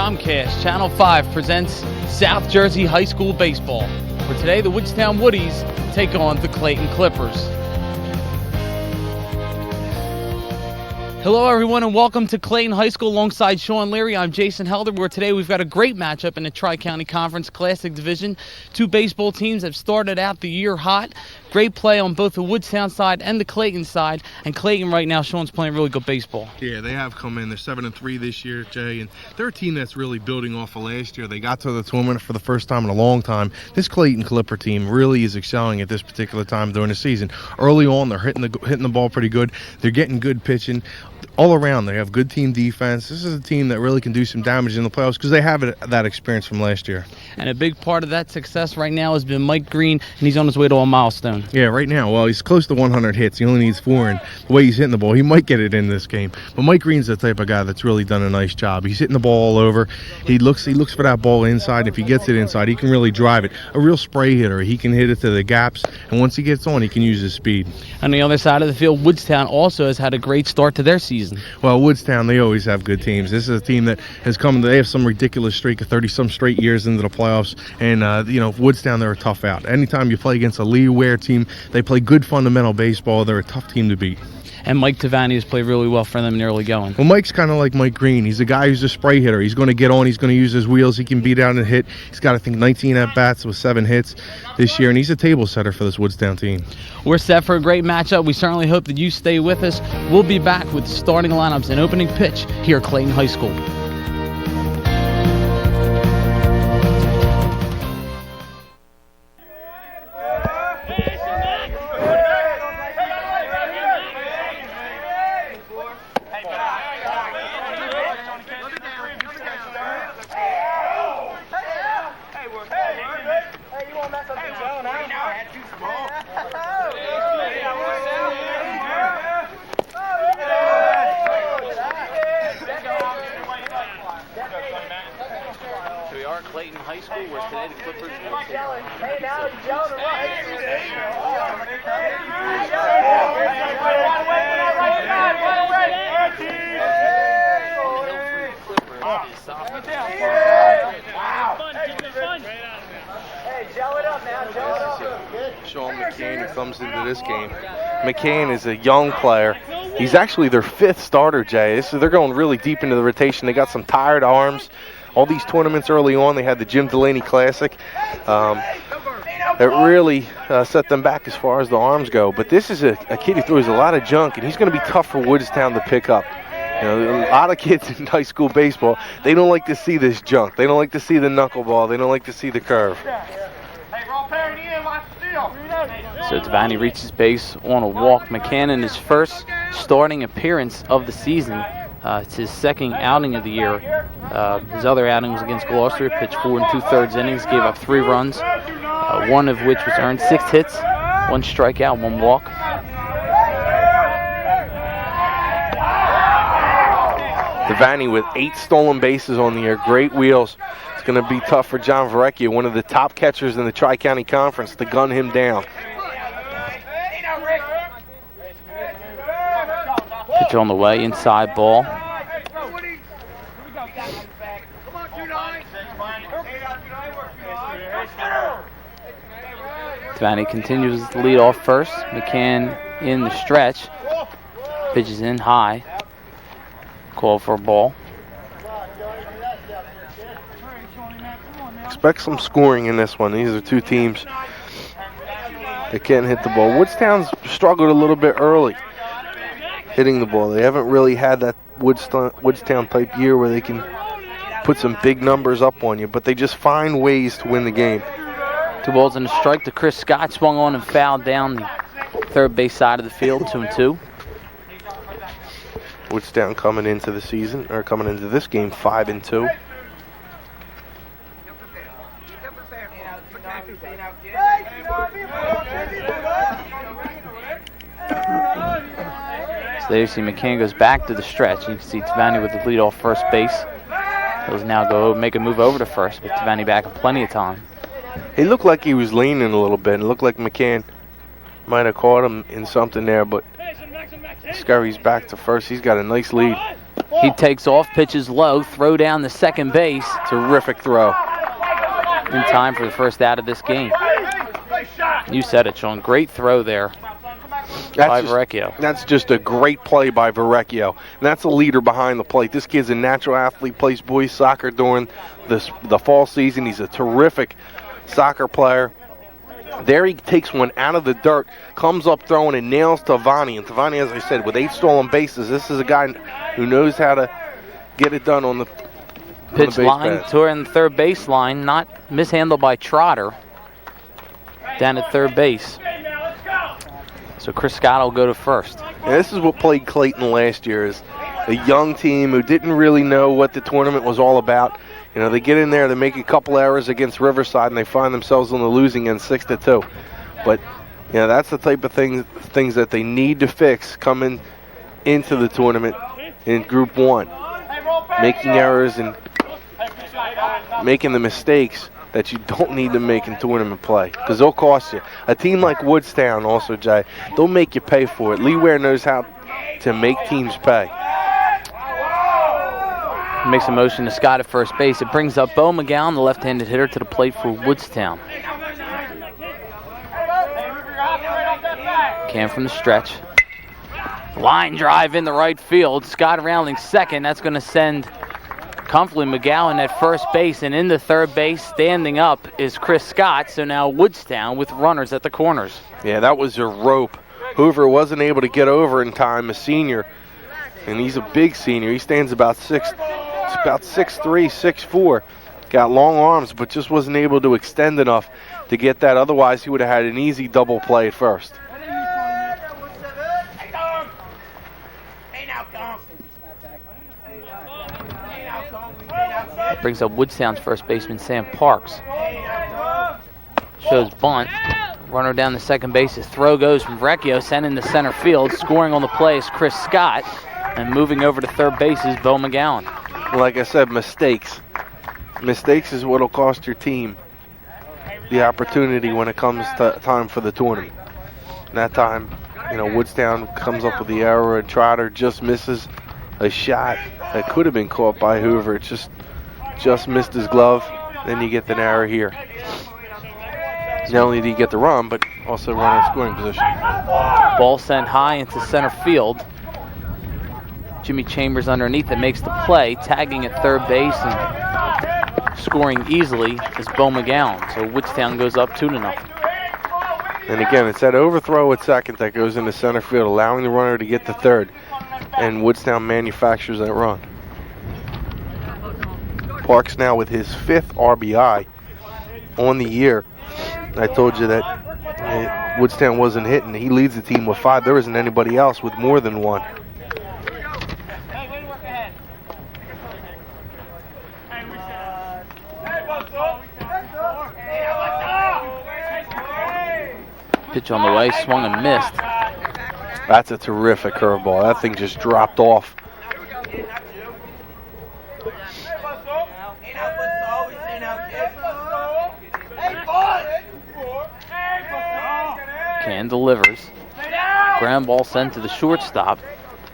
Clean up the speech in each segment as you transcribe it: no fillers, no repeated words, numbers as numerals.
Comcast Channel 5 presents South Jersey High School Baseball, where today the Woodstown Woodies take on the Clayton Clippers. Hello everyone and welcome to Clayton High School alongside Shawn, Leary. I'm Jason Helder, where today we've got a great matchup in the Tri-County Conference Classic Division. Two baseball teams have started out the year hot. Great play on both the Woodstown side and the Clayton side. And Clayton right now, Shawn's playing really good baseball. Yeah, they have come in. They're 7-3 this year, Jay, and they're a team that's really building off of last year. They got to the tournament for the first time in a long time. This Clayton Clipper team really is excelling at this particular time during the season. Early on, they're hitting the ball pretty good. They're getting good pitching. All around, they have good team defense. This is a team that really can do some damage in the playoffs because they have that experience from last year. And a big part of that success right now has been Mike Green, and he's on his way to a milestone. Yeah, right now, well, he's close to 100 hits. He only needs 4, and the way he's hitting the ball, he might get it in this game. But Mike Green's the type of guy that's really done a nice job. He's hitting the ball all over. He looks for that ball inside. If he gets it inside, he can really drive it. A real spray hitter. He can hit it to the gaps, and once he gets on, he can use his speed. On the other side of the field, Woodstown also has had a great start to their season. Well, Woodstown, they always have good teams. This is a team that has come. They have some ridiculous streak of 30-some straight years into the playoffs, and Woodstown, they're a tough out. Anytime you play against a Leary team, they play good fundamental baseball. They're a tough team to beat. And Mike Tavani has played really well for them in the early going. Well, Mike's kind of like Mike Green. He's a guy who's a spray hitter. He's going to get on. He's going to use his wheels. He can beat out and hit. He's got, I think, 19 at-bats with 7 hits this year, and he's a table setter for this Woodstown team. We're set for a great matchup. We certainly hope that you stay with us. We'll be back with starting lineups and opening pitch here at Clayton High School. Clayton High School, where today the Clippers will take on. Hey, now he's yelling to Shawn McCain, who comes into this game. McCain is a young player. He's actually their 5th starter, Jay. They're going really deep into the rotation. They got some tired arms. All these tournaments early on, they had the Jim Delaney Classic. It really set them back as far as the arms go. But this is a kid who throws a lot of junk, and he's going to be tough for Woodstown to pick up. A lot of kids in high school baseball, they don't like to see this junk. They don't like to see the knuckleball. They don't like to see the curve. So Tavani reaches base on a walk. McCann in his first starting appearance of the season. It's his second outing of the year. His other outing was against Gloucester. Pitched 4 2/3 innings, gave up 3 runs, one of which was earned, 6 hits, 1 strikeout, 1 walk. Tavani with 8 stolen bases on the year. Great wheels. It's going to be tough for John Verrecchia, one of the top catchers in the Tri-County Conference, to gun him down. Pitch on the way, inside ball. Tavani continues to lead off first. McCann in the stretch. Pitches in high. Call for a ball. Expect some scoring in this one. These are two teams that can't hit the ball. Woodstown's struggled a little bit early hitting the ball. They haven't really had that Woodstown type year where they can put some big numbers up on you, but they just find ways to win the game. 2 balls and a strike to Chris Scott. Swung on and fouled down the third base side of the field, 2-2. Woodstown coming into the season, or coming into this game, 5-2. So there you see McCann goes back to the stretch. You can see Tavani with the lead off first base. He'll now go make a move over to first, but Tavani back in plenty of time. He looked like he was leaning a little bit. It looked like McCann might have caught him in something there, but scurries back to first. He's got a nice lead. He takes off, pitches low, throw down to second base. Terrific throw. In time for the first out of this game. You said it, Shawn. Great throw there by Verrecchio. That's just a great play by Verrecchio. And that's a leader behind the plate. This kid's a natural athlete, plays boys soccer during the fall season. He's a terrific soccer player. There he takes one out of the dirt, comes up throwing and nails Tavani. And Tavani, as I said, with 8 stolen bases, this is a guy who knows how to get it done on the pitch line, toward the third base line, not mishandled by Trotter. Down at third base. So Chris Scott will go to first. And this is what plagued Clayton last year, is a young team who didn't really know what the tournament was all about. You know, they get in there, they make a couple errors against Riverside, and they find themselves on the losing end 6-2. But, you know, that's the type of things that they need to fix coming into the tournament in Group 1. Making errors and making the mistakes that you don't need to make in tournament play, because they'll cost you. A team like Woodstown also, Jay, they'll make you pay for it. Lee Ware knows how to make teams pay. Makes a motion to Scott at first base. It brings up Bo McGowan, the left-handed hitter, to the plate for Woodstown. Cam from the stretch. Line drive in the right field. Scott rounding second. That's going to send comfortably McGowan at first base, and in the third base, standing up, is Chris Scott. So now Woodstown with runners at the corners. Yeah, that was a rope. Hoover wasn't able to get over in time, a senior, and he's a big senior. He stands about 6'3", 6'4". Got long arms, but just wasn't able to extend enough to get that. Otherwise, he would have had an easy double play at first. Brings up Woodstown's first baseman, Sam Parks. Shows bunt. Runner down the second base. His throw goes from Verrecchio, sent into center field. Scoring on the play is Chris Scott. And moving over to third base is Bo McGowan. Like I said, mistakes. Mistakes is what will cost your team the opportunity when it comes to time for the tournament. And that time, you know, Woodstown comes up with the error, and Trotter just misses a shot that could have been caught by Hoover. It just missed his glove. Then you get an error here. Not only did he get the run, but also run in scoring position. Ball sent high into center field. Jimmy Chambers underneath it makes the play, tagging at third base and scoring easily is Bo McGowan. So Woodstown goes up 2-0. And again, it's that overthrow at second that goes into center field, allowing the runner to get to third. And Woodstown manufactures that run. Parks now with his 5th RBI on the year. I told you that Woodstown wasn't hitting. He leads the team with 5. There isn't anybody else with more than 1. Pitch on the way, swung and missed. That's a terrific curveball. That thing just dropped off. Can delivers. Ground ball sent to the shortstop.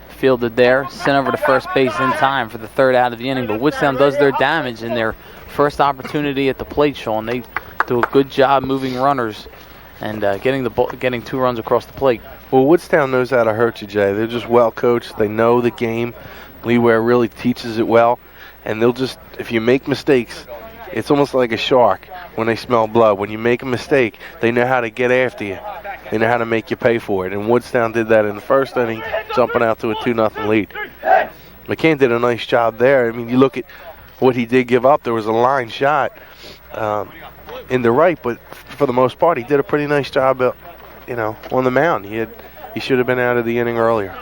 Fielded there, sent over to first base in time for the third out of the inning. But Woodstown does their damage in their first opportunity at the plate, Shawn. They do a good job moving runners and getting 2 runs across the plate. Well, Woodstown knows how to hurt you, Jay. They're just well coached. They know the game. Lee Ware really teaches it well. And they'll just, if you make mistakes, it's almost like a shark when they smell blood. When you make a mistake, they know how to get after you. They know how to make you pay for it. And Woodstown did that in the first inning, jumping out to a 2-0 lead. McCann did a nice job there. I mean, you look at what he did give up. There was a line shot in the right, but for the most part, he did a pretty nice job, on the mound. He should have been out of the inning earlier.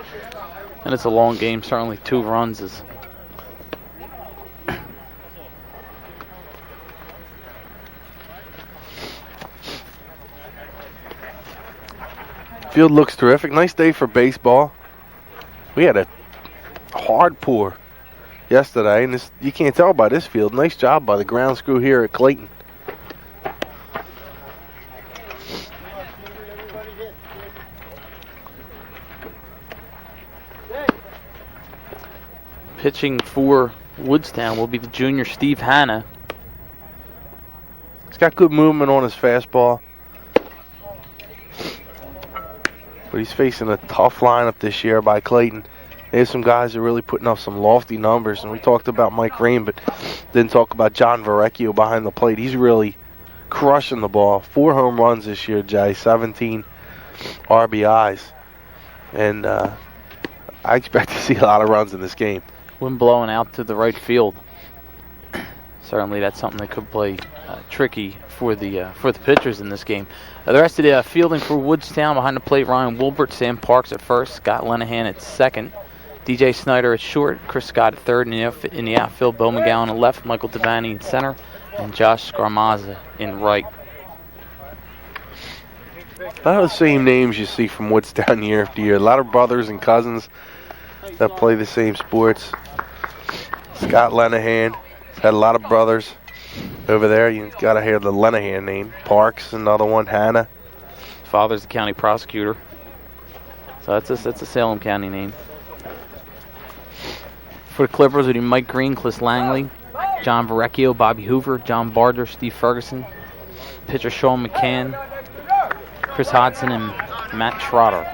And it's a long game. Certainly 2 runs is. Field looks terrific. Nice day for baseball. We had a hard pour yesterday, and you can't tell by this field. Nice job by the ground crew here at Clayton. Pitching for Woodstown will be the junior Steve Hanna. He's got good movement on his fastball. But he's facing a tough lineup this year by Clayton. There's some guys that are really putting up some lofty numbers. And we talked about Mike Rain, but didn't talk about John Verrecchio behind the plate. He's really crushing the ball. 4 home runs this year, Jay. 17 RBIs. And I expect to see a lot of runs in this game. Wind blowing out to the right field. Certainly that's something that could play tricky for the pitchers in this game. The rest of the fielding for Woodstown behind the plate: Ryan Wilbert, Sam Parks at first, Scott Lenahan at second, DJ Snyder at short, Chris Scott at third, in the outfield, Bo McGowan at left, Michael Devaney in center, and Josh Scarmazza in right. A lot of the same names you see from Woodstown year after year. A lot of brothers and cousins that play the same sports. Scott Lenahan had a lot of brothers over there. You've got to hear the Lenahan name. Parks, another one. Hanna. Father's the county prosecutor. So that's a Salem County name. For the Clippers, we do Mike Green, Cliss Langley, John Verrecchio, Bobby Hoover, John Barger, Steve Ferguson, pitcher Shawn McCann, Chris Hodson, and Matt Schroeder.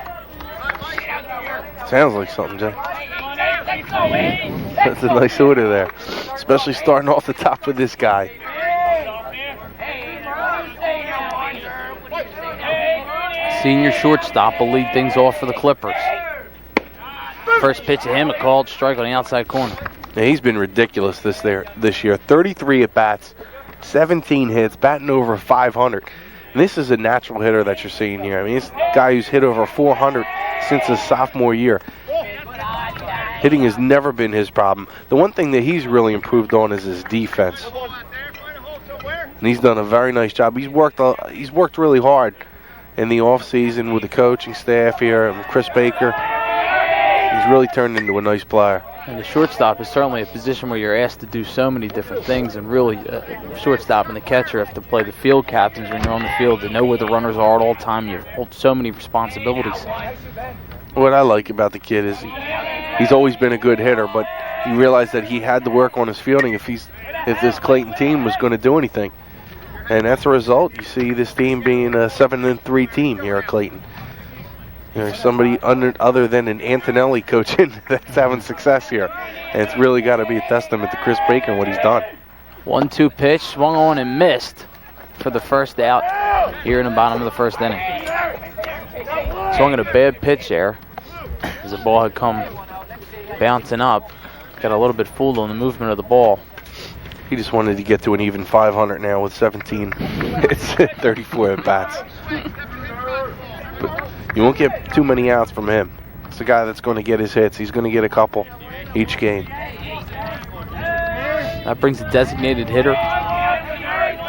Sounds like something, Jay. That's a nice order there, especially starting off the top with this guy. Senior shortstop will lead things off for the Clippers. First pitch of him, a called strike on the outside corner. Now, he's been ridiculous this year. 33 at bats, 17 hits, batting over 500. And this is a natural hitter that you're seeing here. I mean, this guy who's hit over 400 since his sophomore year. Hitting has never been his problem. The one thing that he's really improved on is his defense. And he's done a very nice job. He's worked really hard in the offseason with the coaching staff here and Chris Baker. He's really turned into a nice player. And the shortstop is certainly a position where you're asked to do so many different things, and really shortstop and the catcher have to play the field captains when you're on the field to know where the runners are at all time. You hold so many responsibilities. What I like about the kid is he's always been a good hitter, but he realized that he had to work on his fielding if this Clayton team was going to do anything. And that's a result. You see this team being a 7-3 team here at Clayton. There's somebody other than an Antonelli coaching that's having success here. And it's really got to be a testament to Chris Baker and what he's done. 1-2 pitch, swung on and missed for the first out here in the bottom of the first inning. Swung at a bad pitch there as the ball had come bouncing up. Got a little bit fooled on the movement of the ball. He just wanted to get to an even 500 now with 17 hits, 34 at bats. But you won't get too many outs from him. It's a guy that's going to get his hits. He's going to get a couple each game. That brings the designated hitter,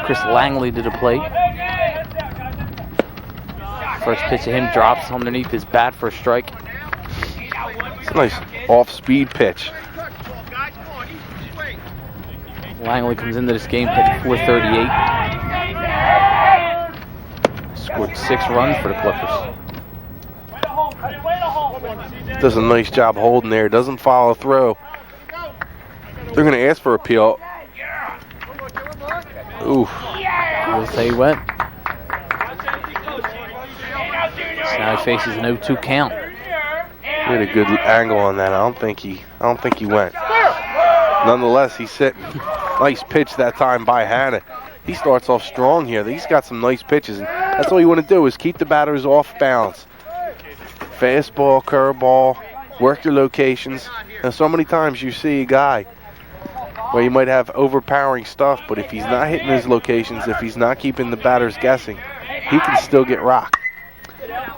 Chris Langley, to the plate. First pitch of him drops underneath his bat for a strike. It's a nice off-speed pitch. Langley comes into this game hitting .438. Scored 6 runs for the Clippers. Does a nice job holding there. Doesn't follow through. They're going to ask for appeal. Oof. We'll say he went. So now he faces an 0-2 count. He had a good angle on that. I don't think he went. Nonetheless, he's sitting. Nice pitch that time by Hanna. He starts off strong here. He's got some nice pitches, and that's all you want to do is keep the batters off balance. Fastball, curveball, work your locations. And so many times you see a guy where you might have overpowering stuff, but if he's not hitting his locations, if he's not keeping the batters guessing, he can still get rocked.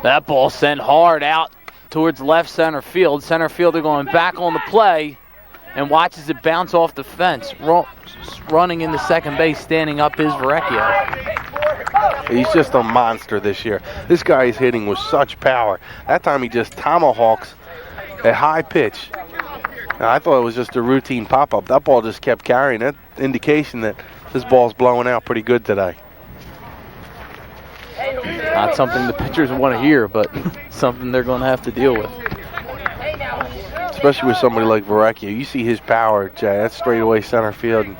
That ball sent hard out towards left center field. Center fielder going back on the play and watches it bounce off the fence. Running into second base, standing up is Verrecchio. He's just a monster this year. This guy is hitting with such power. That time he just tomahawks a high pitch. Now, I thought it was just a routine pop-up. That ball just kept carrying. That indication that this ball's blowing out pretty good today. Not something the pitchers want to hear, but something they're going to have to deal with. especially with somebody like Verrecchio. You see his power, Jay. That's straightaway center field, and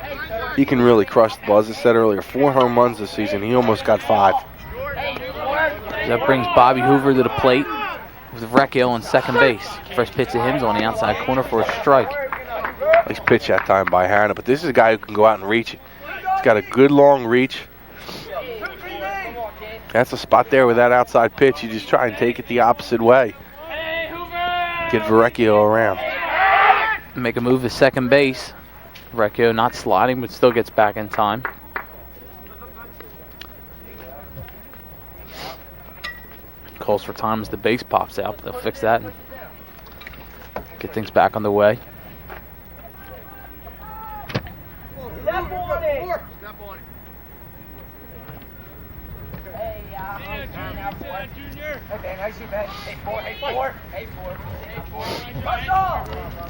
he can really crush the ball. As I said earlier, 4 home runs this season. He almost got 5. That brings Bobby Hoover to the plate with Verrecchio on second base. First pitch to him's on the outside corner for a strike. Nice pitch that time by Hannah, but this is a guy who can go out and reach it. He's got a good long reach. That's a spot there with that outside pitch. You just try and take it the opposite way. Get Verrecchio around. Make a move to second base. Verrecchio not sliding, but still gets back in time. Calls for time as the base pops out, but they'll fix that and get things back on the way.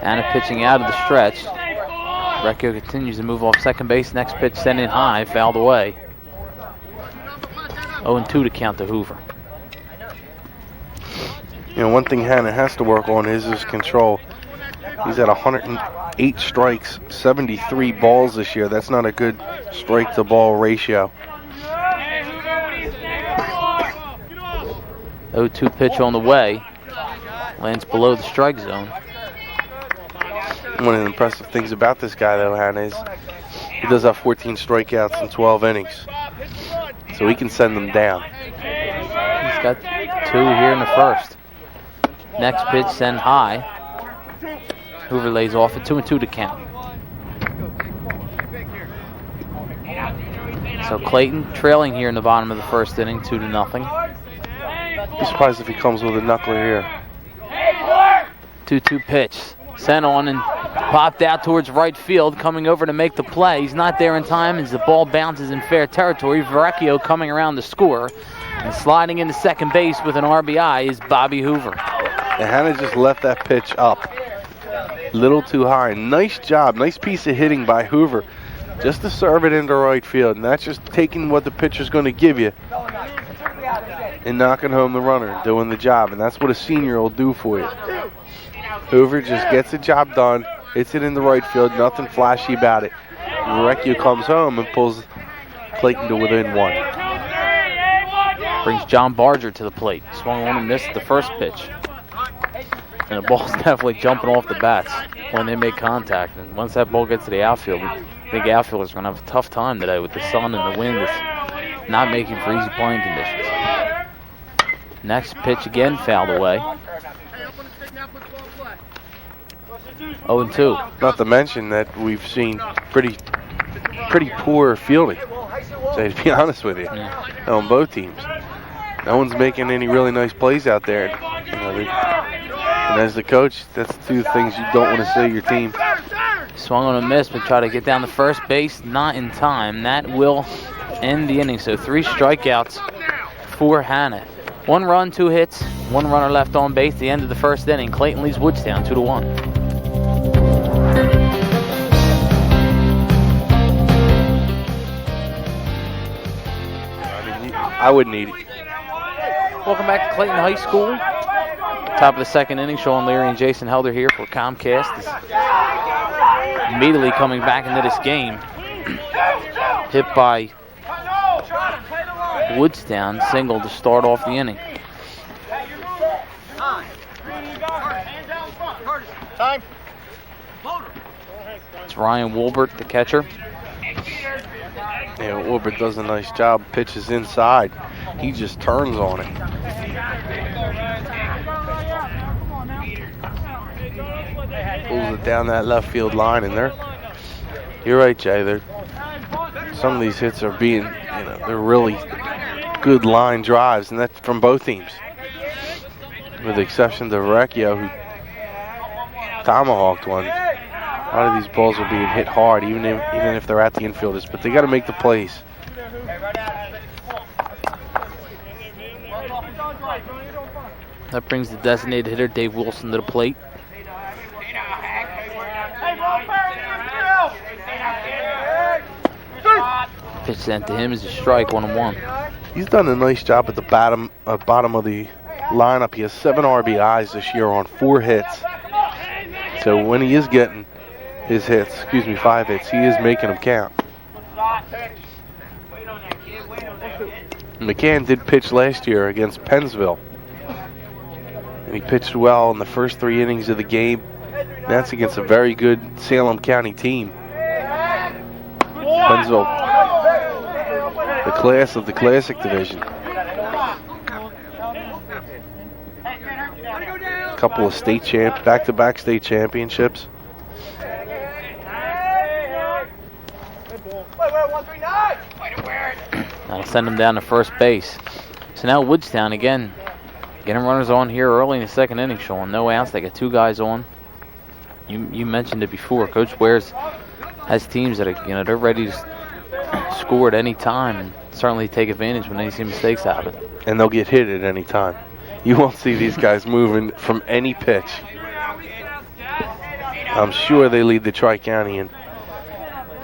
Anna pitching out of the stretch. Verrecchio continues to move off second base. Next pitch sent in high, fouled away. 0-2 to count to Hoover. You know, one thing Hannah has to work on is his control. He's at 108 strikes, 73 balls this year. That's not a good strike-to-ball ratio. 0-2 pitch on the way. Lands below the strike zone. One of the impressive things about this guy, though, Hannah, is he does have 14 strikeouts in 12 innings. So he can send them down. He's got 2 here in the first. Next pitch sent high. Hoover lays off at 2-2 to count. So Clayton trailing here in the bottom of the first inning, 2-0. Be surprised if he comes with a knuckler here. 2-2 pitch. Sent on and popped out towards right field, coming over to make the play. He's not there in time as the ball bounces in fair territory. Verrecchio coming around to score. And sliding into second base with an RBI is Bobby Hoover. And Hannah just left that pitch up. Little too high. Nice job. Nice piece of hitting by Hoover. Just to serve it into right field. And that's just taking what the pitcher's going to give you and knocking home the runner, doing the job. And that's what a senior will do for you. Hoover just gets the job done, hits it in the right field, nothing flashy about it. Verrecchio comes home and pulls Clayton to within 1. Brings John Barger to the plate. Swung on and missed the first pitch. And the ball's definitely jumping off the bats when they make contact. And once that ball gets to the outfield, I think outfielders are going to have a tough time today with the sun and the wind that's not making for easy playing conditions. Next pitch again fouled away. 0-2. Not to mention that we've seen pretty poor fielding, to be honest with you, on both teams. No one's making any really nice plays out there. You know, and as the coach, that's 2 things you don't want to say your team. Swung on a miss, but try to get down to first base, not in time. That will end the inning. So 3 strikeouts for Hannah. 1 run, 2 hits, 1 runner left on base. The end of the first inning. Clayton leads Woodstown 2-1. I wouldn't eat it. Welcome back to Clayton High School. Top of the second inning, Shawn, Leary, and Jason Helder here for Comcast. Immediately coming back into this game. Hit by Woodstown, single to start off the inning. It's Ryan Wolbert, the catcher. Yeah, Wolbert does a nice job. Pitches inside. He just turns on it. Pulls it down that left field line, and you're right, Jay. Some of these hits are being, they're really good line drives, and that's from both teams. With the exception of Verrecchio, who tomahawked one. A lot of these balls are being hit hard, even if they're at the infielders, but they got to make the plays. That brings the designated hitter, Dave Wilson, to the plate. Pitch sent to him is a strike, 1-1. He's done a nice job at the bottom of the lineup. He has 7 RBIs this year on 4 hits. So when he is getting his hits, 5 hits, he is making them count. McCann did pitch last year against Pennsville. And he pitched well in the first 3 innings of the game. That's against a very good Salem County team. Pennsville, the class of the Classic Division. A couple of back-to-back state championships. That'll send him down to first base. So now Woodstown again, getting runners on here early in the second inning, Shawn. No outs, they got 2 guys on. You mentioned it before. Coach Wares has teams that are, they're ready to score at any time and certainly take advantage when they see mistakes happen. And they'll get hit at any time. You won't see these guys moving from any pitch. I'm sure they lead the Tri-County in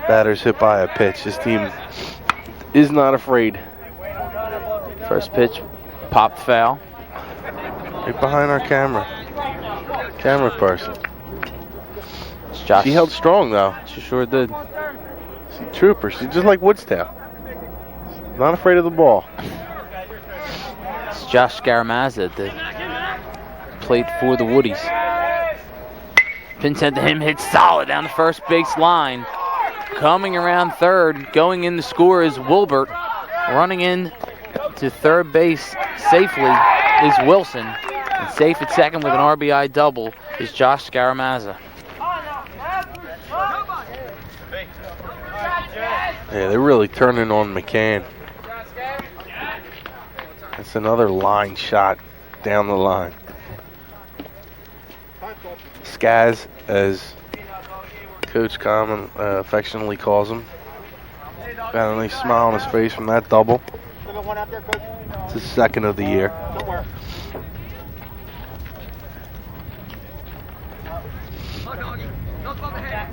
batters hit by a pitch. This team is not afraid. First pitch, popped foul. Right behind our camera person. She held strong, though. She sure did. She's a trooper. She's just like Woodstown. Not afraid of the ball. It's Josh Scaramazza at the plate for the Woodies. Pin sent to him, hit solid down the first base line. Coming around third, going in to score is Wilbert. Running in to third base safely is Wilson. And safe at second with an RBI double is Josh Scaramazza. Yeah, they're really turning on McCann. That's another line shot down the line. Skaz, as Coach Common affectionately calls him. Got a nice smile on his face from that double. It's his second of the year.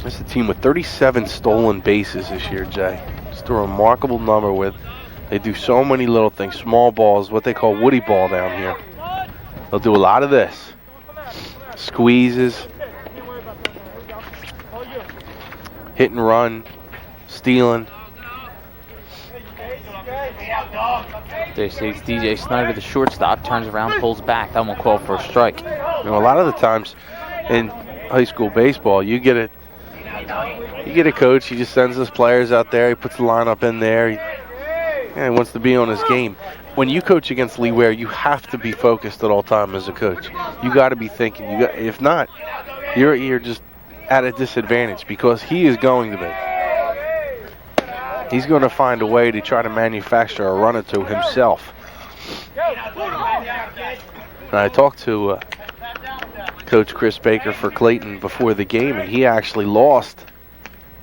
This is a team with 37 stolen bases this year, Jay. Just a remarkable number with. They do so many little things. Small balls, what they call woody ball down here. They'll do a lot of this. Squeezes. Hit and run. Stealing. There stays DJ Snyder, the shortstop, turns around, pulls back. That one called for a strike. A lot of the times in high school baseball, you get a coach. He just sends his players out there. He puts the lineup in there. He wants to be on his game. When you coach against Lee Ware, you have to be focused at all time as a coach. You got to be thinking. If not, you're just at a disadvantage because he is going to be. He's going to find a way to try to manufacture a run or two himself. And I talked to Coach Chris Baker for Clayton before the game, and he actually lost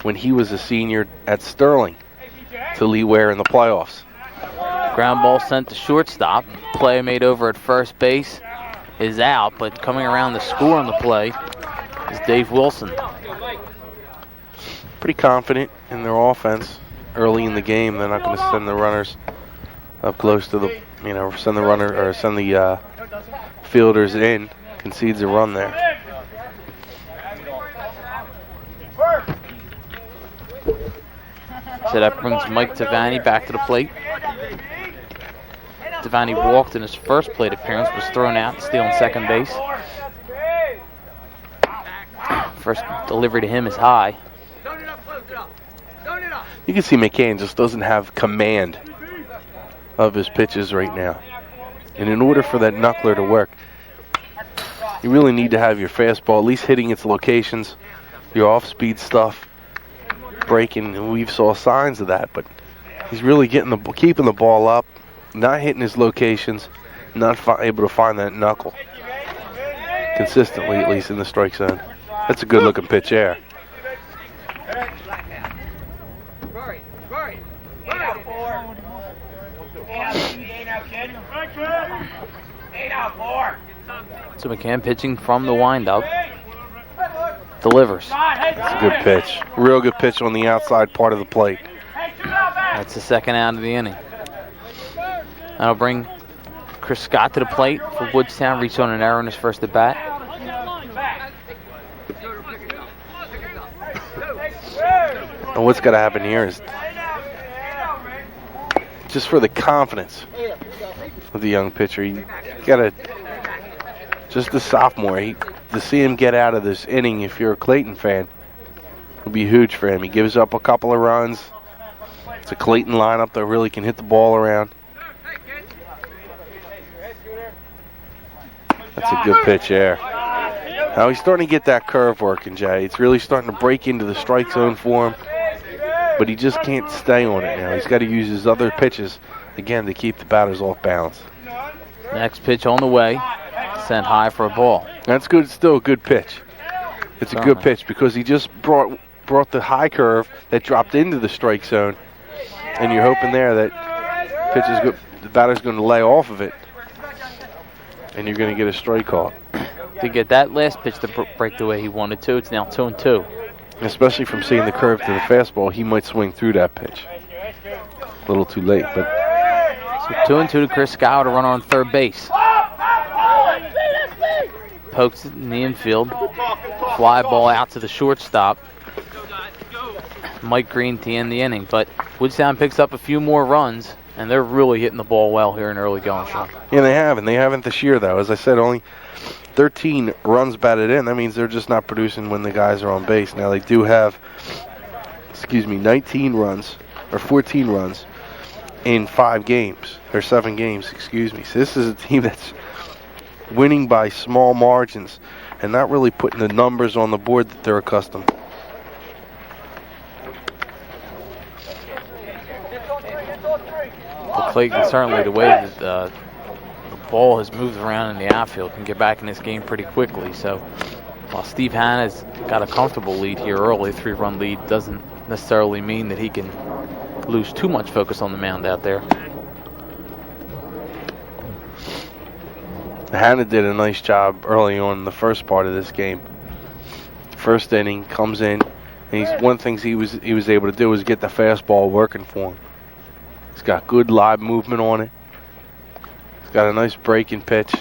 when he was a senior at Sterling to Lee Ware in the playoffs. Ground ball sent to shortstop. Play made over at first base is out, but coming around to score on the play is Dave Wilson. Pretty confident in their offense early in the game. They're not going to send the runners up close to the, send the fielders in. Concedes a run there. So that brings Mike Devaney back to the plate. Devaney walked in his first plate appearance, was thrown out, stealing second base. First delivery to him is high. You can see McCann just doesn't have command of his pitches right now. And in order for that knuckler to work, you really need to have your fastball at least hitting its locations, your off-speed stuff breaking, and we've saw signs of that. But he's really keeping the ball up, not hitting his locations, not able to find that knuckle consistently, at least in the strike zone. That's a good-looking pitch there. So McCann pitching from the windup. Delivers. That's a good pitch. Real good pitch on the outside part of the plate. That's the second out of the inning. That'll bring Chris Scott to the plate for Woodstown. Reached on an error in his first at bat. And what's got to happen here is just for the confidence of the young pitcher. You got to, just the sophomore, to see him get out of this inning, if you're a Clayton fan, would be huge for him. He gives up a couple of runs. It's a Clayton lineup that really can hit the ball around. That's a good pitch there. Now he's starting to get that curve working, Jay. It's really starting to break into the strike zone for him. But he just can't stay on it now. He's got to use his other pitches, again, to keep the batters off balance. Next pitch on the way. Sent high for a ball. That's good. Still a good pitch. It's a good pitch because he just brought the high curve that dropped into the strike zone. And you're hoping there that pitch is good. The batter's going to lay off of it. And you're going to get a strike call. To get that last pitch to break the way he wanted to, it's now 2-2. Especially from seeing the curve to the fastball, he might swing through that pitch. A little too late, but... So 2-2 to Chris Scott, to run on third base. Pokes it in the infield. Fly ball out to the shortstop. Mike Green to end the inning, but Woodstown picks up a few more runs, and they're really hitting the ball well here in early going, Shawn. Yeah, they have, and they haven't this year, though. As I said, only 13 runs batted in. That means they're just not producing when the guys are on base. Now, they do have, 19 runs, or 14 runs in 5 games, or 7 games, So this is a team that's winning by small margins and not really putting the numbers on the board that they're accustomed. Well, Clayton, certainly the way that the ball has moved around in the outfield, can get back in this game pretty quickly. So while Steve Hanna's got a comfortable lead here early, 3-run lead, doesn't necessarily mean that he can lose too much focus on the mound out there. Hanna did a nice job early on in the first part of this game. First inning, comes in, and one of the things he was able to do was get the fastball working for him. He's got good live movement on it. He's got a nice breaking pitch.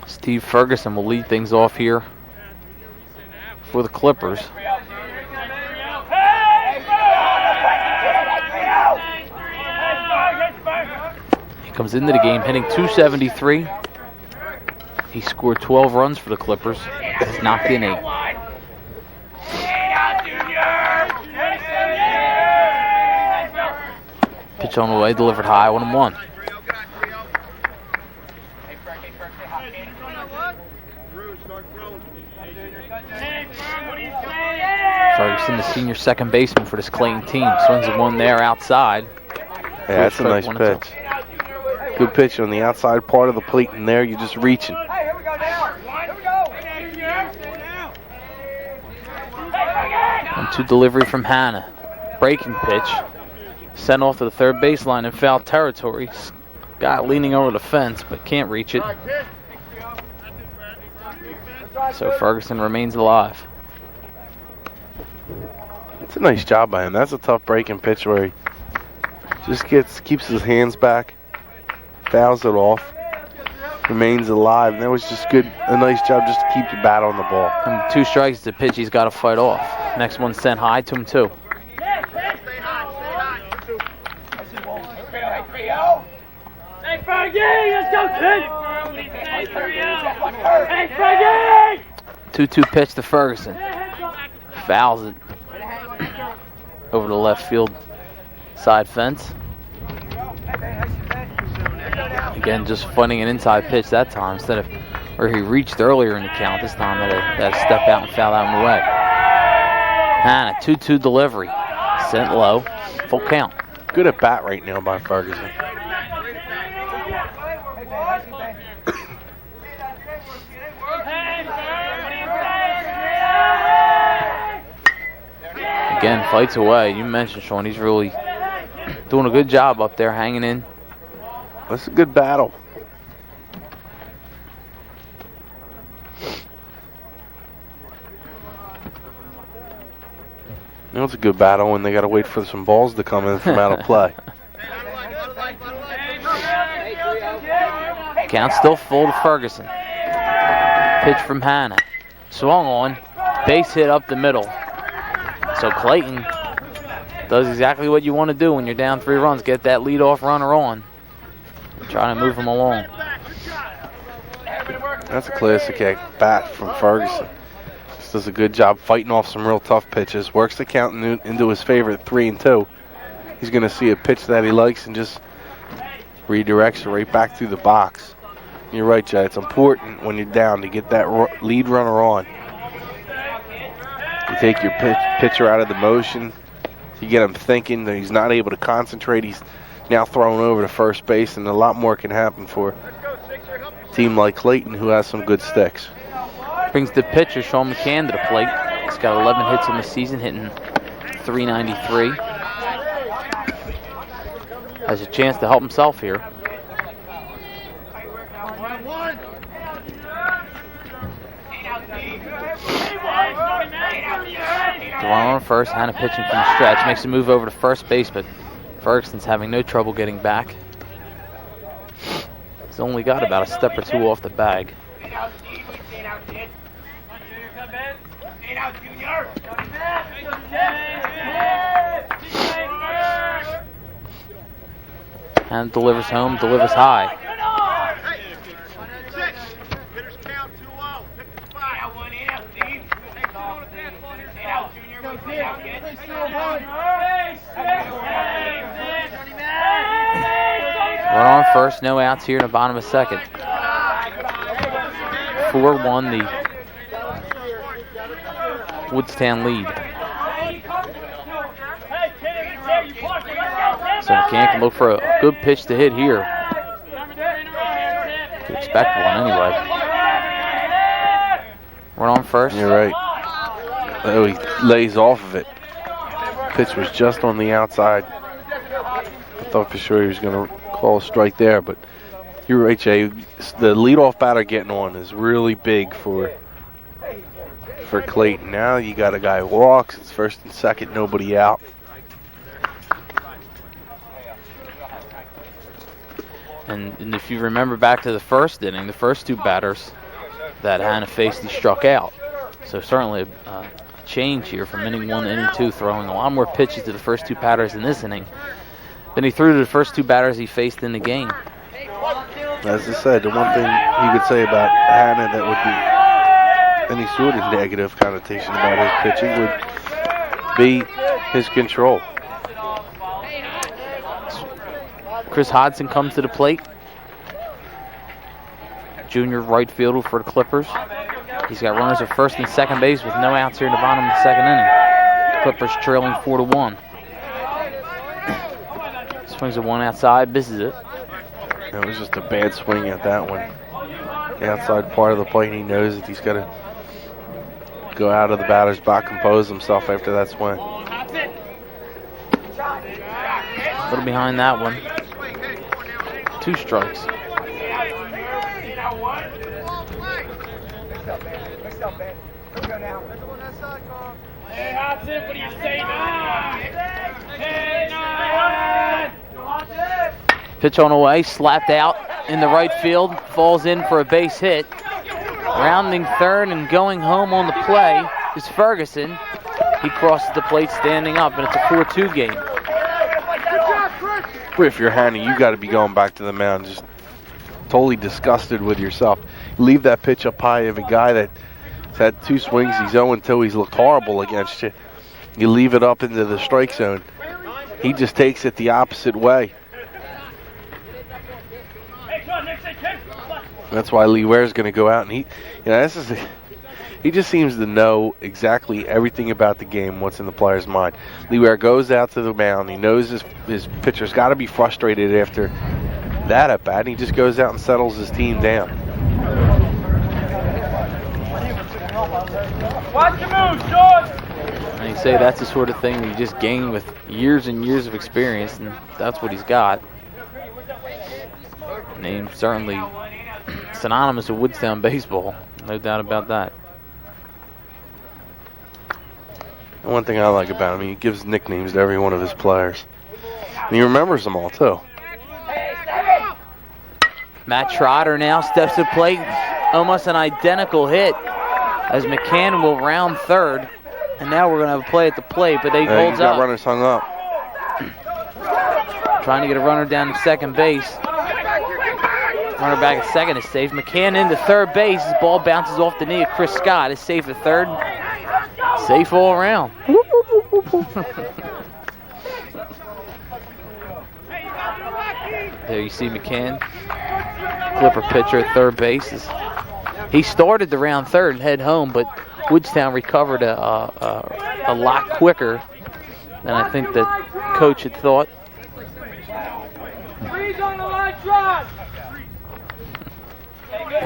Steve Ferguson will lead things off here for the Clippers. He comes into the game hitting .273. He scored 12 runs for the Clippers. He's knocked in 8. Pitch on the way, delivered high, 1-1. Ferguson, the senior second baseman for this Clayton team, swings at one there outside. Yeah, that's a nice pitch. Good pitch on the outside part of the plate, and there you're just reaching. 1-2 delivery from Hanna. Breaking pitch. Sent off to the third baseline in foul territory. Guy leaning over the fence, but can't reach it. So Ferguson remains alive. It's a nice job by him. That's a tough breaking pitch where he just keeps his hands back, fouls it off, remains alive. And that was just good. A nice job just to keep your bat on the ball. And 2 strikes to pitch he's got to fight off. Next one sent high, 2-2. Hey, Fergie, let's go, kid! Hey, Fergie! 2-2 pitch to Ferguson. Fouls it over the left field side fence. Again, just finding an inside pitch that time instead of where he reached earlier in the count. This time had to step out and foul out in the way. Hanna, 2-2 delivery. Sent low. Full count. Good at bat right now by Ferguson. Again, fights away. You mentioned, Shawn, he's really doing a good job up there, hanging in. That's a good battle. You know, it's a good battle when they got to wait for some balls to come in from out of play. Count still full to Ferguson. Pitch from Hannah. Swung on. Base hit up the middle. So Clayton does exactly what you want to do when you're down 3 runs. Get that leadoff runner on. Trying to move him along. That's a classic at bat from Ferguson. Just does a good job fighting off some real tough pitches. Works the count into his favorite 3-2. He's going to see a pitch that he likes and just redirects it right back through the box. You're right, Jay. It's important when you're down to get that lead runner on. You take your pitcher out of the motion. You get him thinking that he's not able to concentrate. He's now thrown over to first base, and a lot more can happen for a team like Clayton, who has some good sticks. Brings the pitcher, Shawn McCann, to the plate. He's got 11 hits in the season, hitting .393. Has a chance to help himself here. Thrown on first, Hannah pitching from the stretch. Makes a move over to first base, but Ferguson's having no trouble getting back. He's only got about a step or 2 off the bag. And delivers home, delivers high. Run on first, no outs here in the bottom of the second. 4-1 the Woodstown lead. So McCann can look for a good pitch to hit here. Could expect one anyway. Run on first. You're right. Oh, he lays off of it. Pitch was just on the outside. I thought for sure he was going to call a strike there, but you're right, Jay. The leadoff batter getting on is really big for Clayton. Now you got a guy who walks. It's first and second, nobody out. And if you remember back to the first inning, the first 2 batters that Hannah faced, he struck out. So certainly a change here from inning 1 to inning 2, throwing a lot more pitches to the first 2 batters in this inning than he threw to the first 2 batters he faced in the game. As I said, the one thing you could say about Hannah that would be any sort of negative connotation about his pitching would be his control. Chris Hodson comes to the plate. Junior right fielder for the Clippers. He's got runners at first and second base with no outs here in the bottom of the second inning. Clippers trailing 4-1. Swings a 1 outside, misses it. It was just a bad swing at that one. The outside part of the plate, he knows that he's got to go out of the batter's box, compose himself after that swing. A little behind that one. 2 strikes. Hey, Hudson, what do you say now? Hey, Pitch on the way, slapped out in the right field, falls in for a base hit. Rounding third and going home on the play is Ferguson. He crosses the plate standing up, and it's a 4-2 game. If you're Hannah, you got to be going back to the mound, just totally disgusted with yourself. Leave that pitch up high. You have a guy that's had 2 swings. He's 0-2. He's looked horrible against you. You leave it up into the strike zone. He just takes it the opposite way. That's why Lee Ware's going to go out, and he just seems to know exactly everything about the game, what's in the player's mind. Lee Ware goes out to the mound. He knows his pitcher's got to be frustrated after that at bat, and he just goes out and settles his team down. Watch your move, Shawn! And you say that's the sort of thing you just gain with years and years of experience, and that's what he's got. Name certainly synonymous with Woodstown baseball, no doubt about that. One thing I like about him, he gives nicknames to every one of his players. And he remembers them all, too. Matt Trotter now steps to plate. Almost an identical hit as McCann will round third. And now we're going to have a play at the plate, but they holds got up. Runners hung up. Trying to get a runner down to second base. Runner back at second is safe. McCann into third base. His ball bounces off the knee of Chris Scott. Is safe at third. Safe all around. There you see McCann. Clipper pitcher at third base. He started the round third and head home, but Woodstown recovered a lot quicker than I think the coach had thought.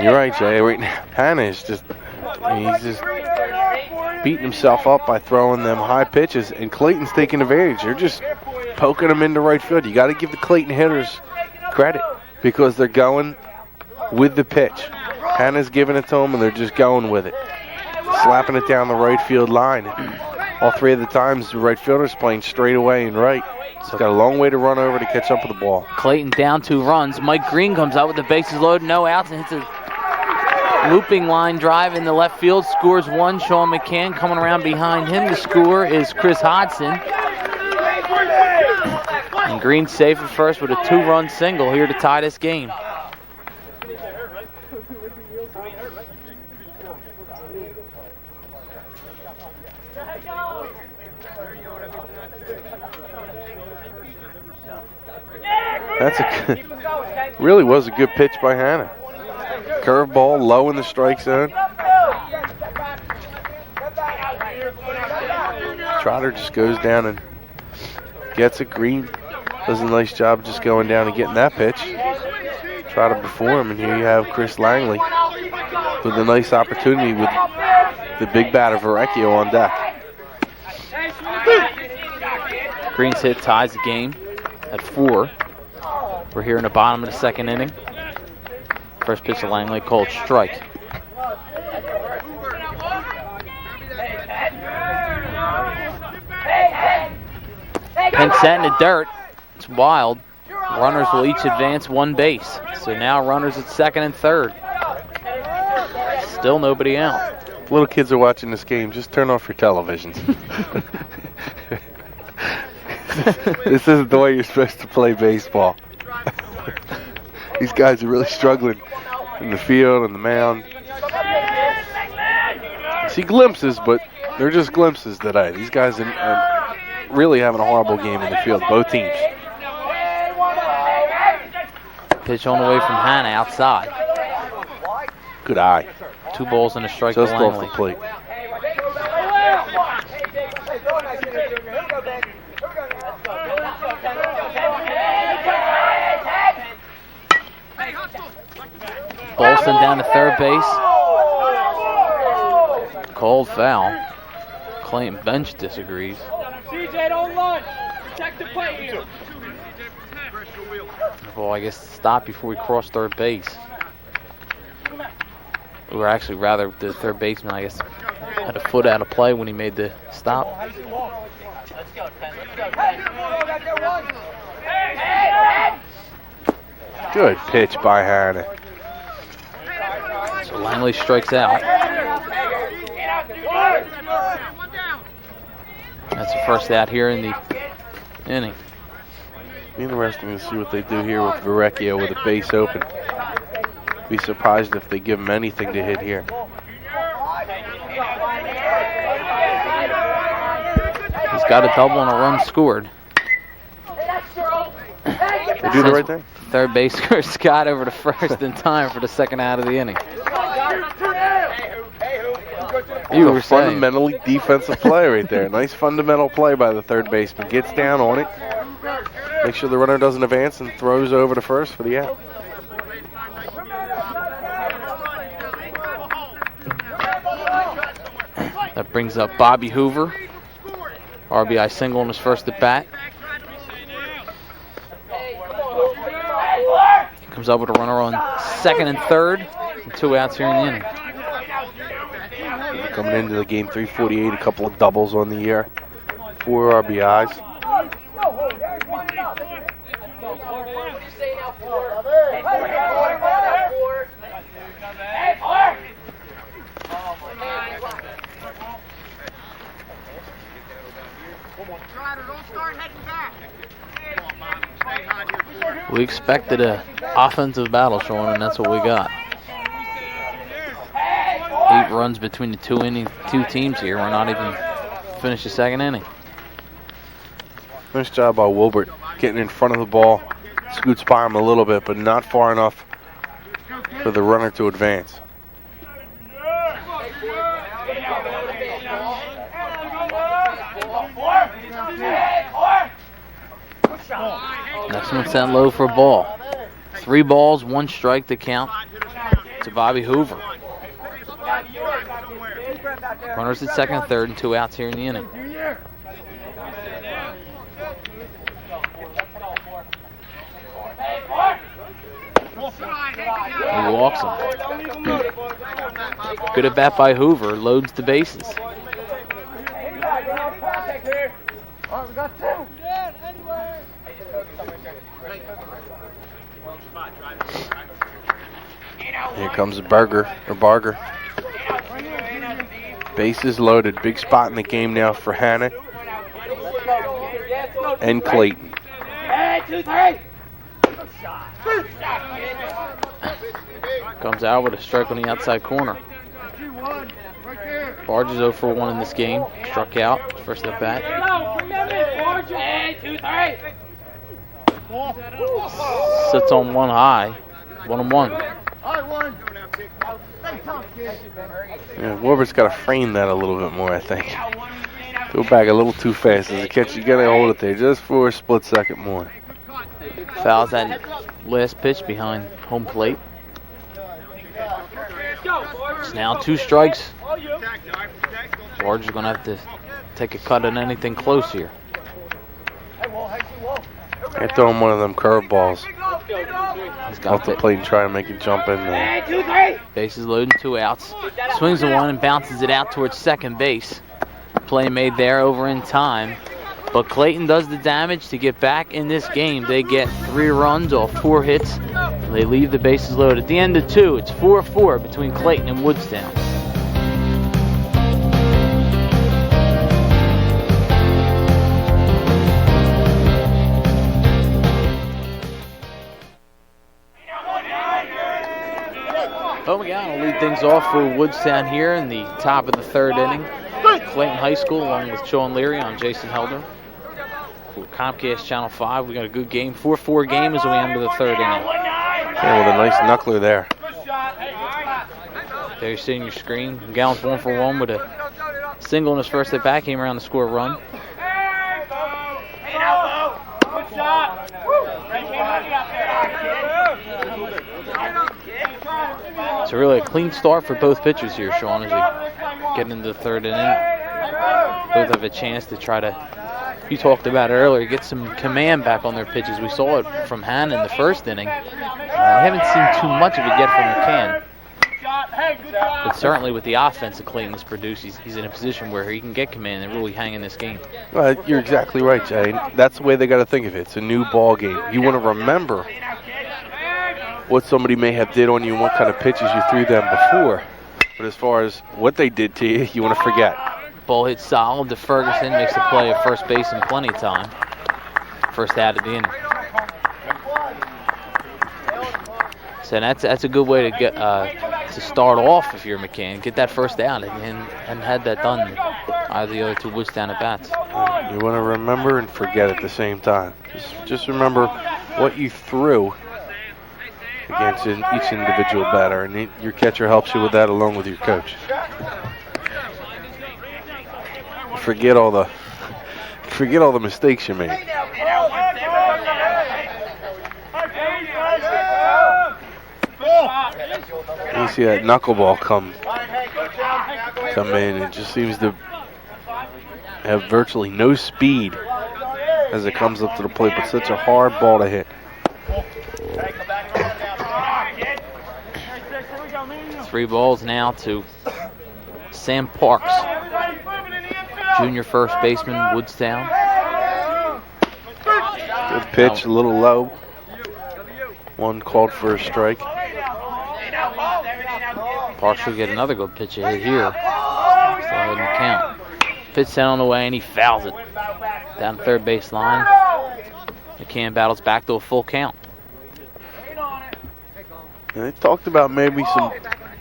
You're right, Jay. Right now, Hannah is he's just beating himself up by throwing them high pitches, and Clayton's taking advantage. They're just poking him into right field. You got to give the Clayton hitters credit because they're going with the pitch. Hannah's giving it to them, and they're just going with it, slapping it down the right field line. All three of the times, the right fielder's playing straight away and right. He's got a long way to run over to catch up with the ball. Clayton down 2 runs. Mike Green comes out with the bases loaded, no outs, and hits a looping line drive in the left field. Scores 1. Shawn McCann coming around behind him to score is Chris Hodson. And Green safe at first with a 2-run single here to tie this game. Really was a good pitch by Hannah. Curveball low in the strike zone. Trotter just goes down and gets it. Green does a nice job just going down and getting that pitch. Trotter before him, and here you have Chris Langley with a nice opportunity with the big batter Verrecchio on deck. Green's hit ties the game at 4. We're here in the bottom of the second inning. First pitch to Langley, called strike. Pin set in the dirt. It's wild. Runners will each advance 1 base. So now runners at second and third. Still nobody out. If little kids are watching this game, just turn off your televisions. This isn't the way you're supposed to play baseball. These guys are really struggling in the field and the mound. See glimpses, but they're just glimpses today. These guys are really having a horrible game in the field, both teams. Pitch on the way from Hannah outside. Good eye. 2 balls and a strike Just to off Langley. the plate. Bolson down to third base. Called foul. Clayton bench disagrees. CJ, don't lunge. Check the plate here. Well, I guess stop before we cross third base. Or actually, rather, the third baseman, I guess, had a foot out of play when he made the stop. Good pitch by Hannah. So Langley strikes out. That's the first out here in the inning. Be interesting to see what they do here with Verrecchio with a base open. Be surprised if they give him anything to hit here. He's got a double and a run scored. They do the right thing. Third baser Scott over to first in time for the second out of the inning. You were fundamentally defensive play right there. Nice fundamental play by the third baseman. Gets down on it. Make sure the runner doesn't advance and throws over to first for the out. That brings up Bobby Hoover. RBI single on his first at bat. He comes up with a runner on second and third. And 2 outs here in the inning. coming into the game, 348, a couple of doubles on the year, 4 RBIs. We expected a offensive battle, Shawn, and that's what we got. 8 runs between the two teams here. We're not even finished the second inning. Nice job by Wilbert getting in front of the ball. Scoots by him a little bit, but not far enough for the runner to advance. Next one sent low for a ball. 3 balls, 1 strike to count to Bobby Hoover. Runners at second and third and 2 outs here in the inning. He walks him. Good at bat by Hoover, loads the bases. Here comes Barger. Bases loaded. Big spot in the game now for Hanna and Clayton. Comes out with a strike on the outside corner. Barge is 0 for 1 in this game. Struck out, first at bat. Sits on 1 high. 1-1. Yeah, Warburt's got to frame that a little bit more, I think. Go back a little too fast. As a catch, you got to hold it there just for a split second more. Fouls that last pitch behind home plate. It's now 2 strikes. Barge is going to have to take a cut at anything close here. I throw him one of them curveballs He's got off the plate and try to make it jump in there. Bases loaded, 2 outs. Swings the 1 and bounces it out towards second base. Play made there over in time. But Clayton does the damage to get back in this game. They get 3 runs off 4 hits. They leave the bases loaded. At the end of 2, it's 4-4 between Clayton and Woodstown. Bo McGowan will lead things off for Woodstown here in the top of the 3rd inning. Clayton High School along with Shawn Leary on Jason Helder. For Comcast Channel 5, we got a good game. 4-4 game as we enter the 3rd inning. Yeah, with a nice knuckler there. There you see on your screen. McGowan's 1 for 1 with a single in his first at bat. Came around to score a run. It's really a clean start for both pitchers here, Shawn, as we get into the 3rd inning. Both have a chance to try to, you talked about it earlier, get some command back on their pitches. We saw it from Hanna in the 1st inning. We haven't seen too much of it yet from McCann. But certainly with the offense that Clayton has produced, he's in a position where he can get command and really hang in this game. Well, you're exactly right, Jay. That's the way they got to think of it. It's a new ball game. You want to remember what somebody may have did on you and what kind of pitches you threw them before. But as far as what they did to you, you want to forget. Ball hit solid to Ferguson, makes the play at first base in plenty of time. First out of the inning. So that's a good way to get to start off if you're McCann. Get that first out and had that done out of the other 2 Woodstown at bats. You want to remember and forget at the same time. Just remember what you threw against each individual batter, and your catcher helps you with that along with your coach. Forget all the mistakes you made. You see that knuckleball come in. It just seems to have virtually no speed as it comes up to the plate, but such a hard ball to hit. 3 balls now to Sam Parks, junior first baseman, Woodstown. Good pitch, a little low. One called for a strike. Parks will get another good pitch hit here. Still ahead in the count. Pitch sent on the way, and he fouls it down the third base line. McCann battles back to a full count. And they talked about maybe some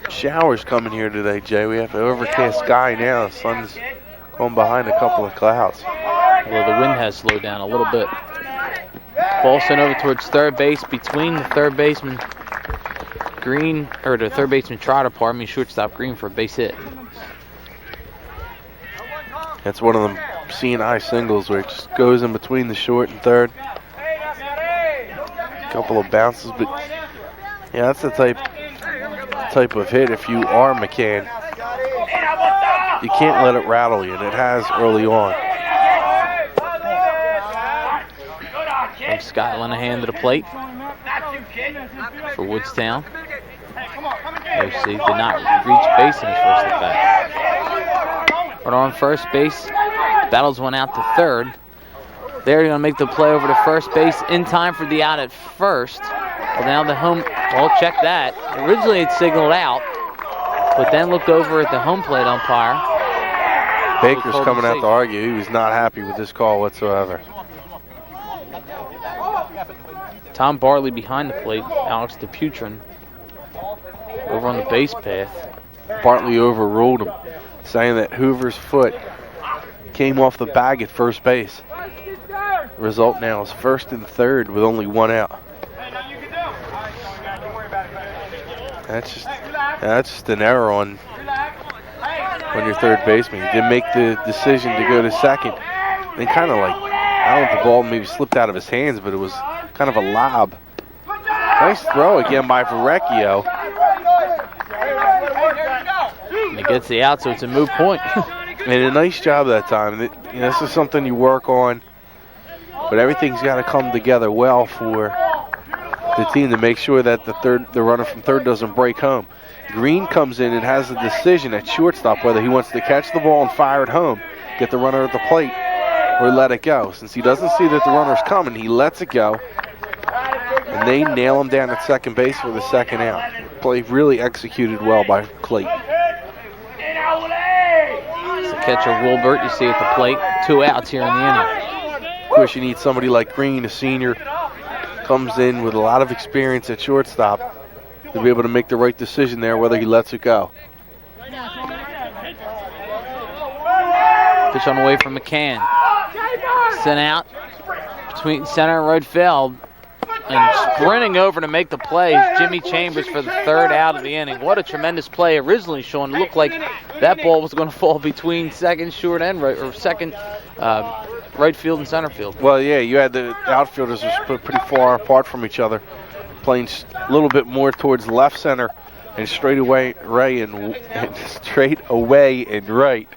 showers coming here today, Jay. We have an overcast sky now. The sun's going behind a couple of clouds. Well, the wind has slowed down a little bit. Ball sent over towards third base between the third baseman Green, or the third baseman Trotter, pardon me, shortstop Green for a base hit. That's one of them C&I singles where it just goes in between the short and third. A couple of bounces, but yeah, that's the type of hit. If you are McCann, you can't let it rattle you, and it has early on. From Scott Lenahan to the plate for Woodstown. OC did not reach base in his first at bat. But on first base, battles one out to third. They're going to make the play over to first base in time for the out at first. Well, now the home, well, check that. Originally it signaled out, but then looked over at the home plate umpire. Baker's coming out to argue. He was not happy with this call whatsoever. Tom Barley behind the plate, Alex DePutrin over on the base path. Bartley overruled him, saying that Hoover's foot came off the bag at first base. The result now is first and third with only one out. That's just an error on your third baseman. He didn't make the decision to go to second. Then kind of like, I don't know if the ball maybe slipped out of his hands, but it was kind of a lob. Nice throw again by Verrecchio. And it gets the out, so it's a moot point. And a nice job that time. This is something you work on, but everything's got to come together well for the team to make sure that the runner from third doesn't break home. Green comes in and has a decision at shortstop whether he wants to catch the ball and fire it home, get the runner at the plate, or let it go. Since he doesn't see that the runner's coming, he lets it go, and they nail him down at second base for the second out. Play really executed well by Clayton. It's the catcher Wilbert, you see at the plate. 2 outs here in the inning. Of course, you need somebody like Green, a senior, comes in with a lot of experience at shortstop to be able to make the right decision there, whether he lets it go. Pitch on the way from McCann. Sent out between center and right field. And sprinting over to make the play is Jimmy Chambers for the third out of the inning. What a tremendous play. Originally, Shawn, it looked like that ball was going to fall between second short and right, or second right field and center field. Well, yeah, you had the outfielders were pretty far apart from each other, playing a little bit more towards left center and straight away and right.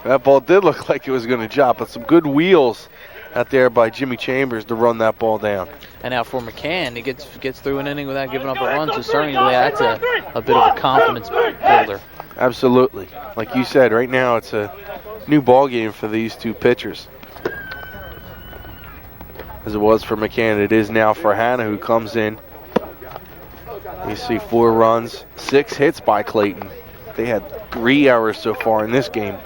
That ball did look like it was going to drop, but some good wheels out there by Jimmy Chambers to run that ball down. And now for McCann, he gets through an inning without giving up a run, so certainly that's a bit of a confidence builder. Absolutely. Like you said, right now it's a new ball game for these two pitchers. As it was for McCann, it is now for Hanna, who comes in. You see 4 runs, 6 hits by Clayton. They had 3 errors so far in this game.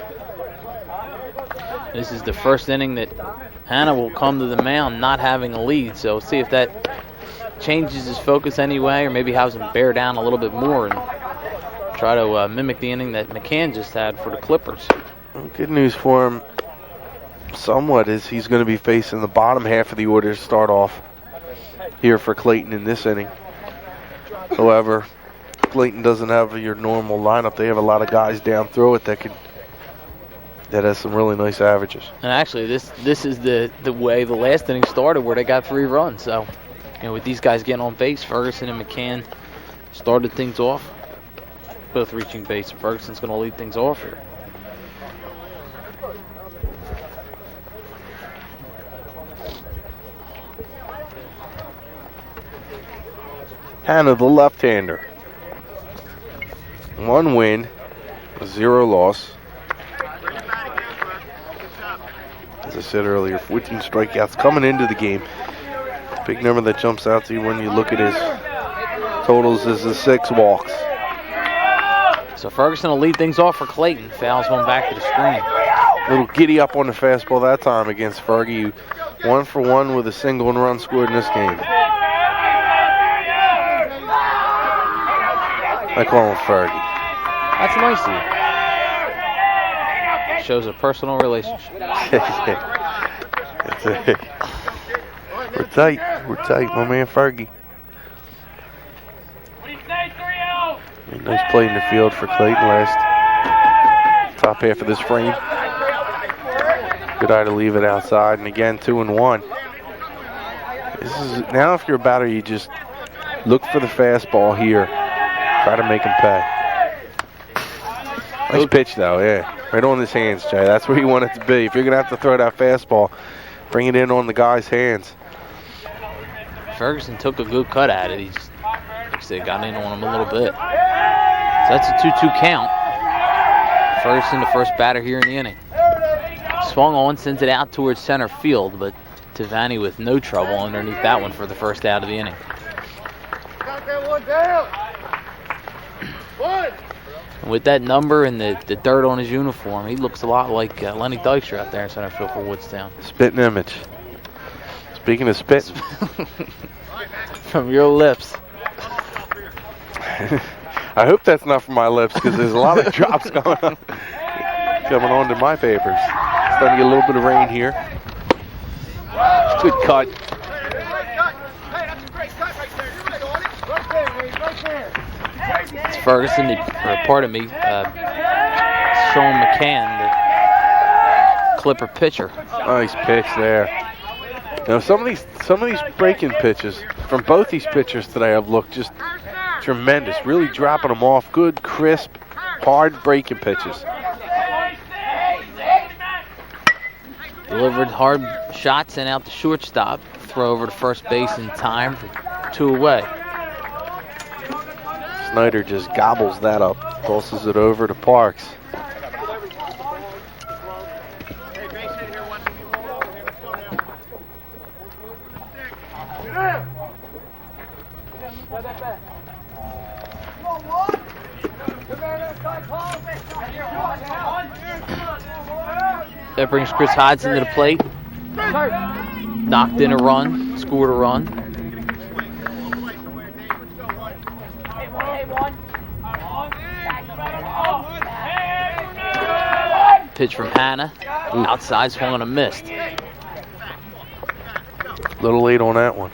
This is the first inning that Hanna will come to the mound not having a lead, so see if that changes his focus anyway, or maybe has him bear down a little bit more and try to mimic the inning that McCann just had for the Clippers. Well, good news for him somewhat is he's going to be facing the bottom half of the order to start off here for Clayton in this inning. However, Clayton doesn't have your normal lineup. They have a lot of guys down throw it that has some really nice averages. And actually, this is the way the last inning started, where they got 3 runs. So, with these guys getting on base, Ferguson and McCann started things off, both reaching base. Ferguson's going to lead things off here. Hanna, the left-hander. 1 win, A 0 loss. As I said earlier, 14 strikeouts coming into the game. Big number that jumps out to you when you look at his totals is the 6 walks. So Ferguson will lead things off for Clayton. Fouls one back to the screen. Little giddy up on the fastball that time against Fergie. 1 for 1 with a single and run scored in this game. I call him Fergie. That's nice of you. Shows a personal relationship. We're tight. We're tight, my man Fergie. Nice play in the field for Clayton last top half of this frame. Good eye to leave it outside, and again 2-1. This is now, if you're a batter, you just look for the fastball here. Try to make him pay. Nice pitch though, yeah. Right on his hands, Jay. That's where you want it to be. If you're gonna have to throw that fastball, bring it in on the guy's hands. Ferguson took a good cut at it. He just, like I said, got in on him a little bit. So that's a 2-2 count. Ferguson, the first batter here in the inning. Swung on, sends it out towards center field, but Tavani with no trouble underneath that one for the first out of the inning. And with that number and the dirt on his uniform, he looks a lot like Lenny Dykstra out there in center field for Woodstown. Spitting image. Speaking of spit. From your lips. I hope that's not from my lips, because there's a lot of drops coming onto my papers. Starting to get a little bit of rain here. Good cut. It's Ferguson, Shawn McCann, the Clipper pitcher. Nice pitch there. Now some of these breaking pitches from both these pitchers today have looked just tremendous. Really dropping them off. Good, crisp, hard breaking pitches. Delivered hard shot, sent out the shortstop. Throw over to first base in time for 2 away. Snyder just gobbles that up. Tosses it over to Parks. That brings Chris Hodgson to the plate. Knocked in a run, scored a run. Pitch from Hanna. Outside, swung on a missed. A little late on that one.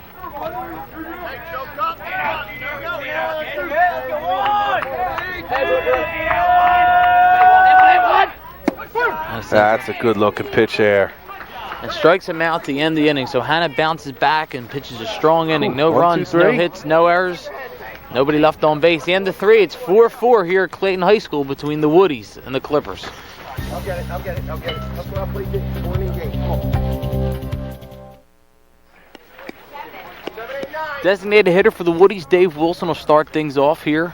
That's a good looking pitch there. And strikes him out to end the inning. So Hanna bounces back and pitches a strong inning. No runs, no hits, no errors. Nobody left on base. The end of 3. It's 4-4 here at Clayton High School between the Woodies and the Clippers. I'll get it. That's what I'll put it in. Going in game. Come on. Designated hitter for the Woodies, Dave Wilson, will start things off here.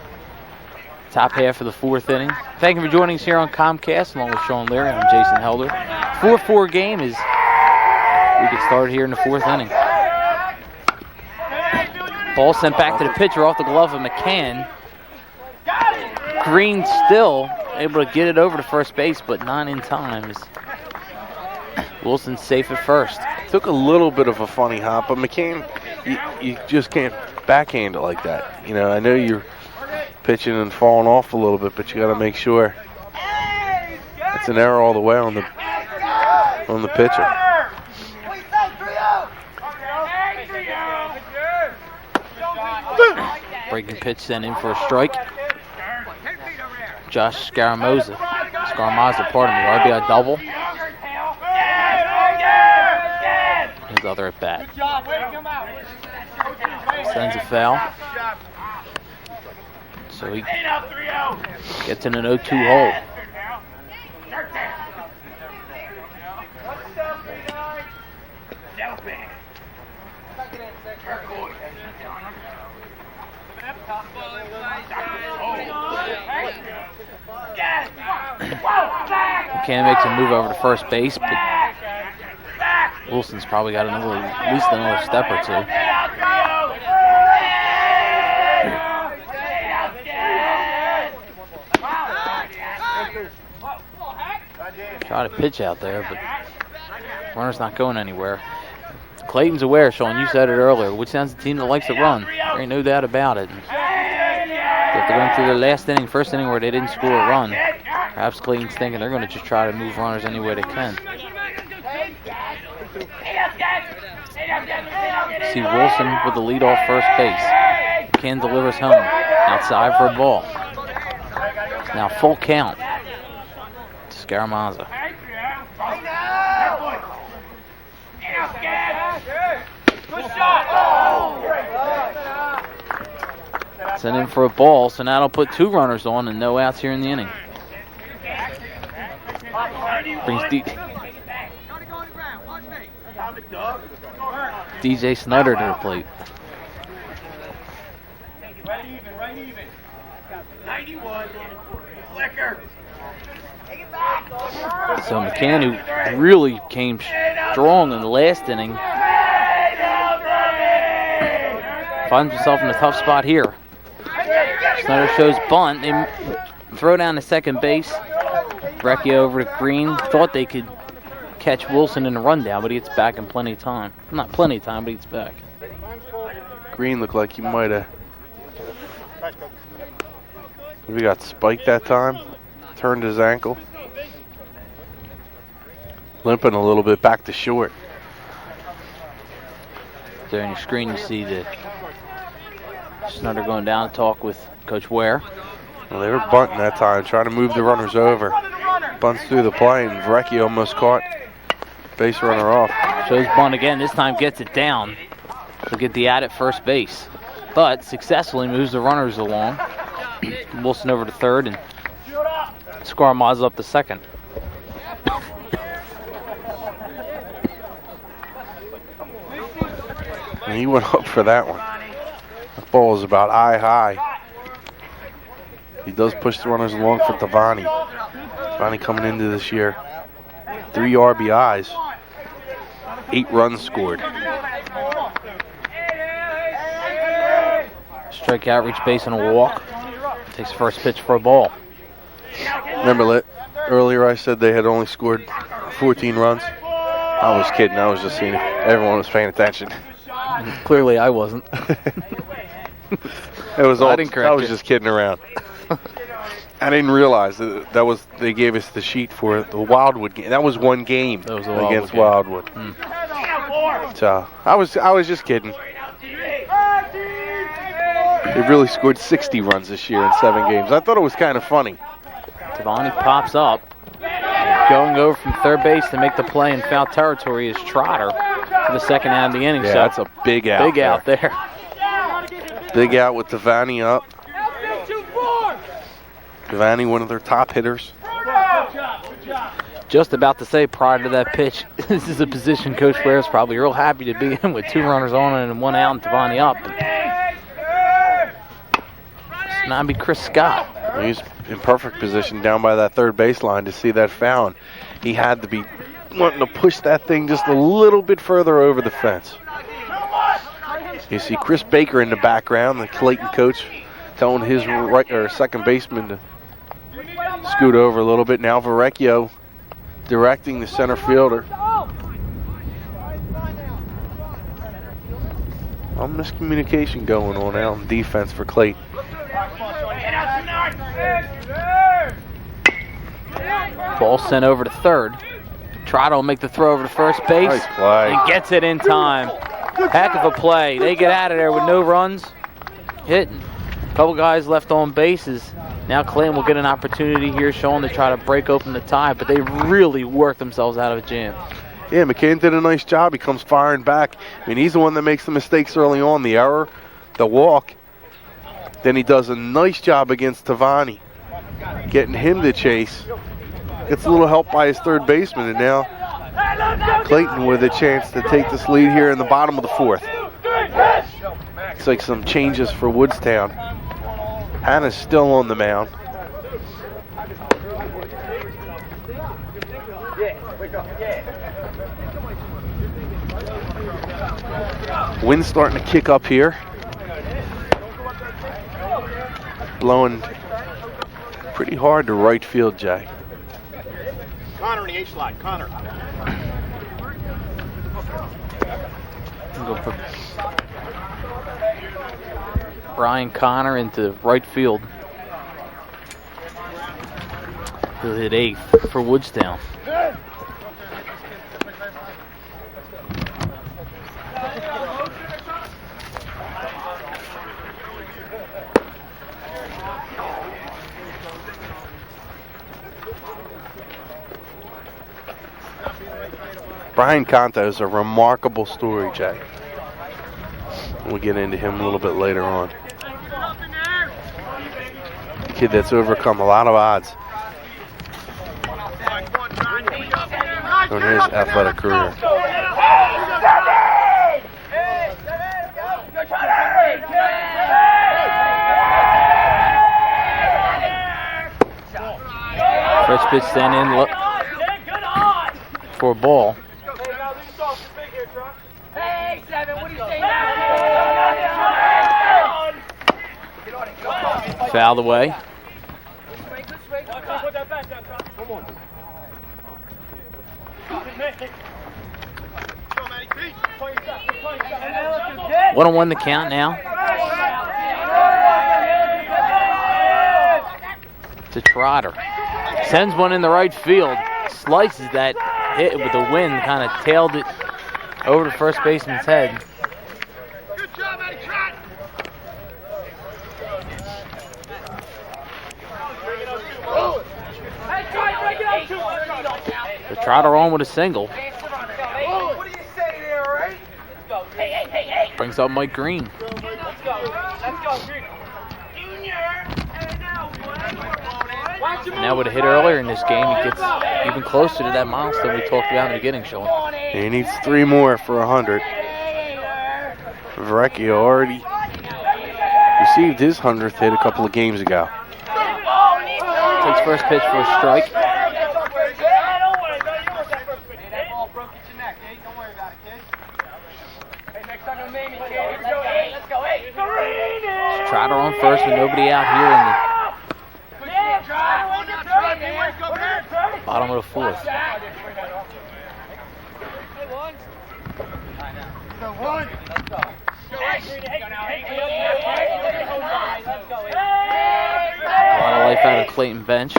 Top half of the 4th inning. Thank you for joining us here on Comcast, along with Shawn, Leary. I'm Jason Helder. 4-4 game as we get started here in the 4th inning. Ball sent back to the pitcher off the glove of McCann. Green still able to get it over to first base, but not in time. Wilson's safe at first. Took a little bit of a funny hop, but McCann, you just can't backhand it like that. You know, I know you're pitching and falling off a little bit, but you got to make sure it's an error all the way on the pitcher. Breaking pitch sent in for a strike. Josh Scarmaza, RBI double. His other at bat. Sends a foul. So he gets in an 0-2 hole. McCann makes a move over to first base, but Wilson's probably got at least another step or two. Try to pitch out there, but runner's not going anywhere. Clayton's aware, Shawn, you said it earlier. Woodstown's a team that likes to run. There ain't no doubt about it. After going through the first inning where they didn't score a run, perhaps Clayton's thinking they're going to just try to move runners any way they can. See Wilson with the lead off first base. McCann delivers home. Outside for a ball. Now full count to Scaramazza. Send in for a ball, so now it'll put 2 runners on and no outs here in the inning. Brings DJ Snyder to the plate. Right even. 91. Flicker. So McCann, who really came strong in the last inning, finds himself in a tough spot here. Snyder shows bunt. They throw down to second base. Breccia over to Green. Thought they could catch Wilson in the rundown, but he gets back in plenty of time. Not plenty of time, but he gets back. Green looked like he might have maybe got spiked that time. Turned his ankle. Limping a little bit back to short. There on your screen you see the Snyder going down to talk with Coach Ware. Well, they were bunting that time, trying to move the runners over. Bunts through the plane. Vrecchio almost caught base runner off. Shows bunt again. This time gets it down to get the out at first base. But successfully moves the runners along. Wilson over to third and Scaramazza up to second. And he went up for that one. That ball is about eye high. He does push the runners along for Tavani. Tavani coming into this year. 3 RBIs. 8 runs scored. Strikeout, reach base on a walk. Takes first pitch for a ball. Remember earlier I said they had only scored 14 runs? I was kidding. I was just seeing if everyone was paying attention. Clearly I wasn't. It was all, I was you. just kidding around. I didn't realize that was they gave us the sheet for the Wildwood game. That was one game against Wildwood. So I was just kidding. They really scored 60 runs this year in 7 games. I thought it was kind of funny. Tavani pops up. Going over from third base to make the play in foul territory is Trotter for the second out of the inning. Yeah, so that's a big out. Big out there. Big out with Tavani up. Tavani, one of their top hitters. Just about to say prior to that pitch, this is a position Coach Ware is probably real happy to be in with 2 runners on and 1 out and Tavani up. It's not be Chris Scott. He's in perfect position down by that third baseline to see that foul. He had to be wanting to push that thing just a little bit further over the fence. You see Chris Baker in the background, the Clayton coach, telling his second baseman to scoot over a little bit. Now Vrecchio directing the center fielder. Some miscommunication going on out in defense for Clayton. Ball sent over to third. Trotter will make the throw over to first base. Nice play. And gets it in time. Heck of a play. They get out of there with no runs. Hit. A couple guys left on bases. Now Clayton will get an opportunity here, Shawn, to try to break open the tie, but they really worked themselves out of a jam. Yeah, McCann did a nice job. He comes firing back. I mean, he's the one that makes the mistakes early on, the error, the walk. Then he does a nice job against Tavani, getting him to chase. Gets a little help by his third baseman, and now Clayton with a chance to take this lead here in the bottom of the 4th. Looks like some changes for Woodstown. Hannah's still on the mound. Wind's starting to kick up here. Blowing pretty hard to right field, Jay. Connor in the H slide. Connor. Go for Brian Connor into right field. He'll hit 8th for Woodstown. Brian Conto is a remarkable story, Jay. We'll get into him a little bit later on. Kid that's overcome a lot of odds in his athletic career. First pitch sent in, look for a ball. Fouled away. One on one the count now. To Trotter. Sends one in the right field. Slices that hit with the wind, kind of tailed it over the first baseman's head. Good job, Eddie Trot. The Trotter on with a single. What do you say there, all right? Hey. Brings up Mike Green. Let's go, Green. And now with a hit earlier in this game, he gets even closer to that milestone we talked about in the beginning, Shawn. He needs 3 more for 100. Vrecchio already received his 100th hit a couple of games ago. Takes first pitch for a strike. Trotter on first with nobody out here in the bottom of the 4th. A lot of life out of Clayton bench.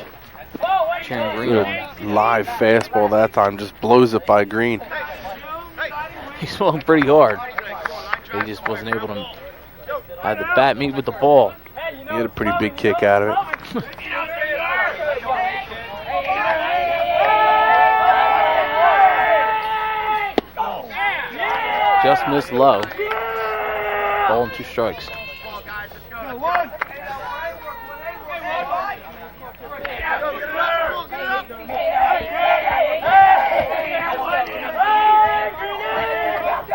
Cheering Green on. Live fastball that time, just blows it by Green. He swung pretty hard. He just wasn't able to have the bat meet with the ball. He had a pretty big kick out of it. Just missed low. Ball and 2 strikes.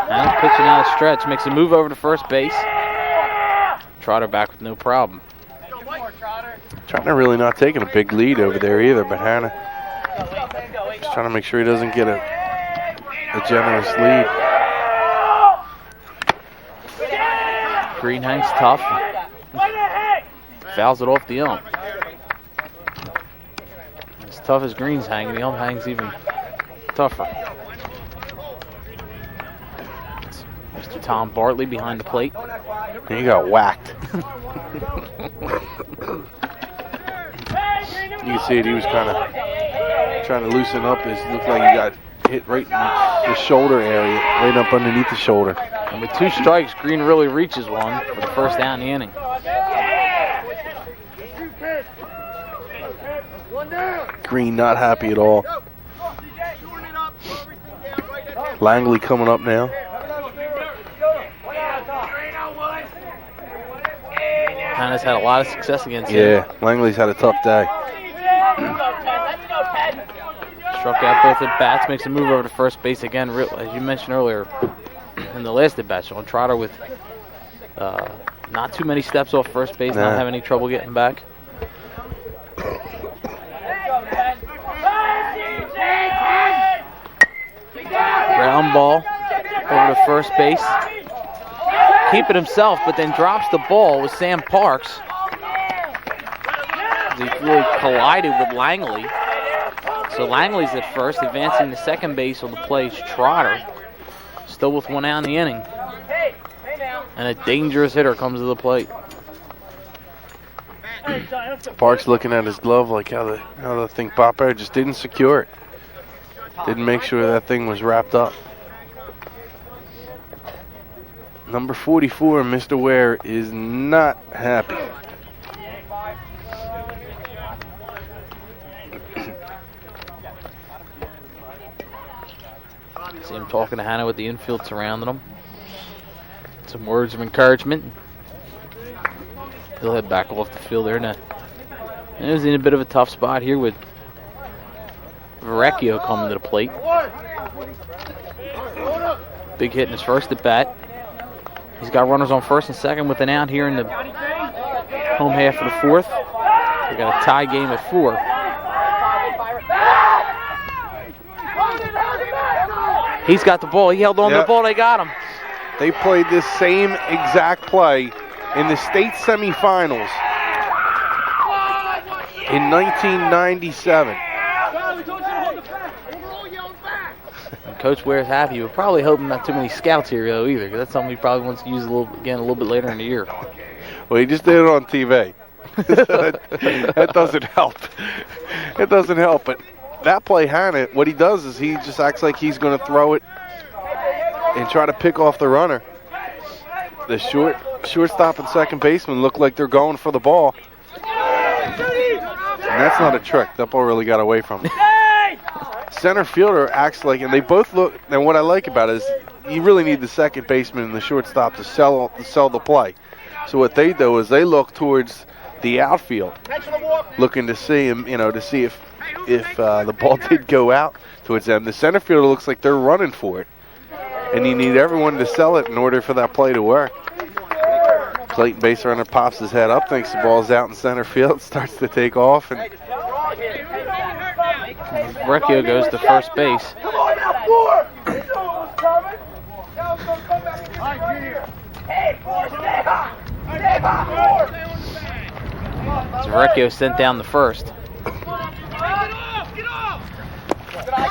And pitching out a stretch, makes a move over to first base. Trotter back with no problem. Trotter really not taking a big lead over there either, but Hannah just trying to make sure he doesn't get a generous lead. Green hangs tough. Fouls it off the ump. As tough as Green's hanging, the ump hangs even tougher. Mr. Tom Bartley behind the plate. And he got whacked. You can see it, he was kind of trying to loosen up. It looked like he got hit right in the shoulder area, right up underneath the shoulder. And with 2 strikes, Green really reaches one for the first down in the inning. Green not happy at all. Langley coming up now. Hannah's had a lot of success against him. Yeah, Langley's had a tough day. Struck out both at bats, makes a move over to first base again. As you mentioned earlier in the last at bat, Shawn Trotter with not too many steps off first base, not having any trouble getting back. Ground ball over to first base. Keep it himself, but then drops the ball with Sam Parks. He really collided with Langley. So Langley's at first, advancing to second base on the play is Trotter. Still with 1 out in the inning. And a dangerous hitter comes to the plate. Parks looking at his glove like how the thing popped out. Just didn't secure it. Didn't make sure that thing was wrapped up. Number 44, Mr. Ware, is not happy. See him talking to Hannah with the infield surrounding him. Some words of encouragement. He'll head back off the field there now. And he's in a bit of a tough spot here with Verrecchio coming to the plate. Big hit in his first at bat. He's got runners on first and second with an out here in the home half of the fourth. We got a tie game at 4. He's got the ball. He held on to the ball. They got him. They played this same exact play in the state semifinals in 1997. Coach Ware's happy. We're probably hoping not too many scouts here though either, because that's something he probably wants to use a little bit later in the year. Well, he just did it on TV. That doesn't help. It doesn't help. But that play, Hannah, what he does is he just acts like he's going to throw it and try to pick off the runner. The shortstop and second baseman look like they're going for the ball. And that's not a trick. That ball really got away from him. Center fielder acts like, and they both look, and what I like about it is you really need the second baseman and the shortstop to sell the play. So what they do is they look towards the outfield, looking to see him, to see if the ball did go out towards them. The center fielder looks like they're running for it, and you need everyone to sell it in order for that play to work. Clayton base runner pops his head up, thinks the ball's out in center field, starts to take off, and Verrecchio goes to first base. Verrecchio sent down the first.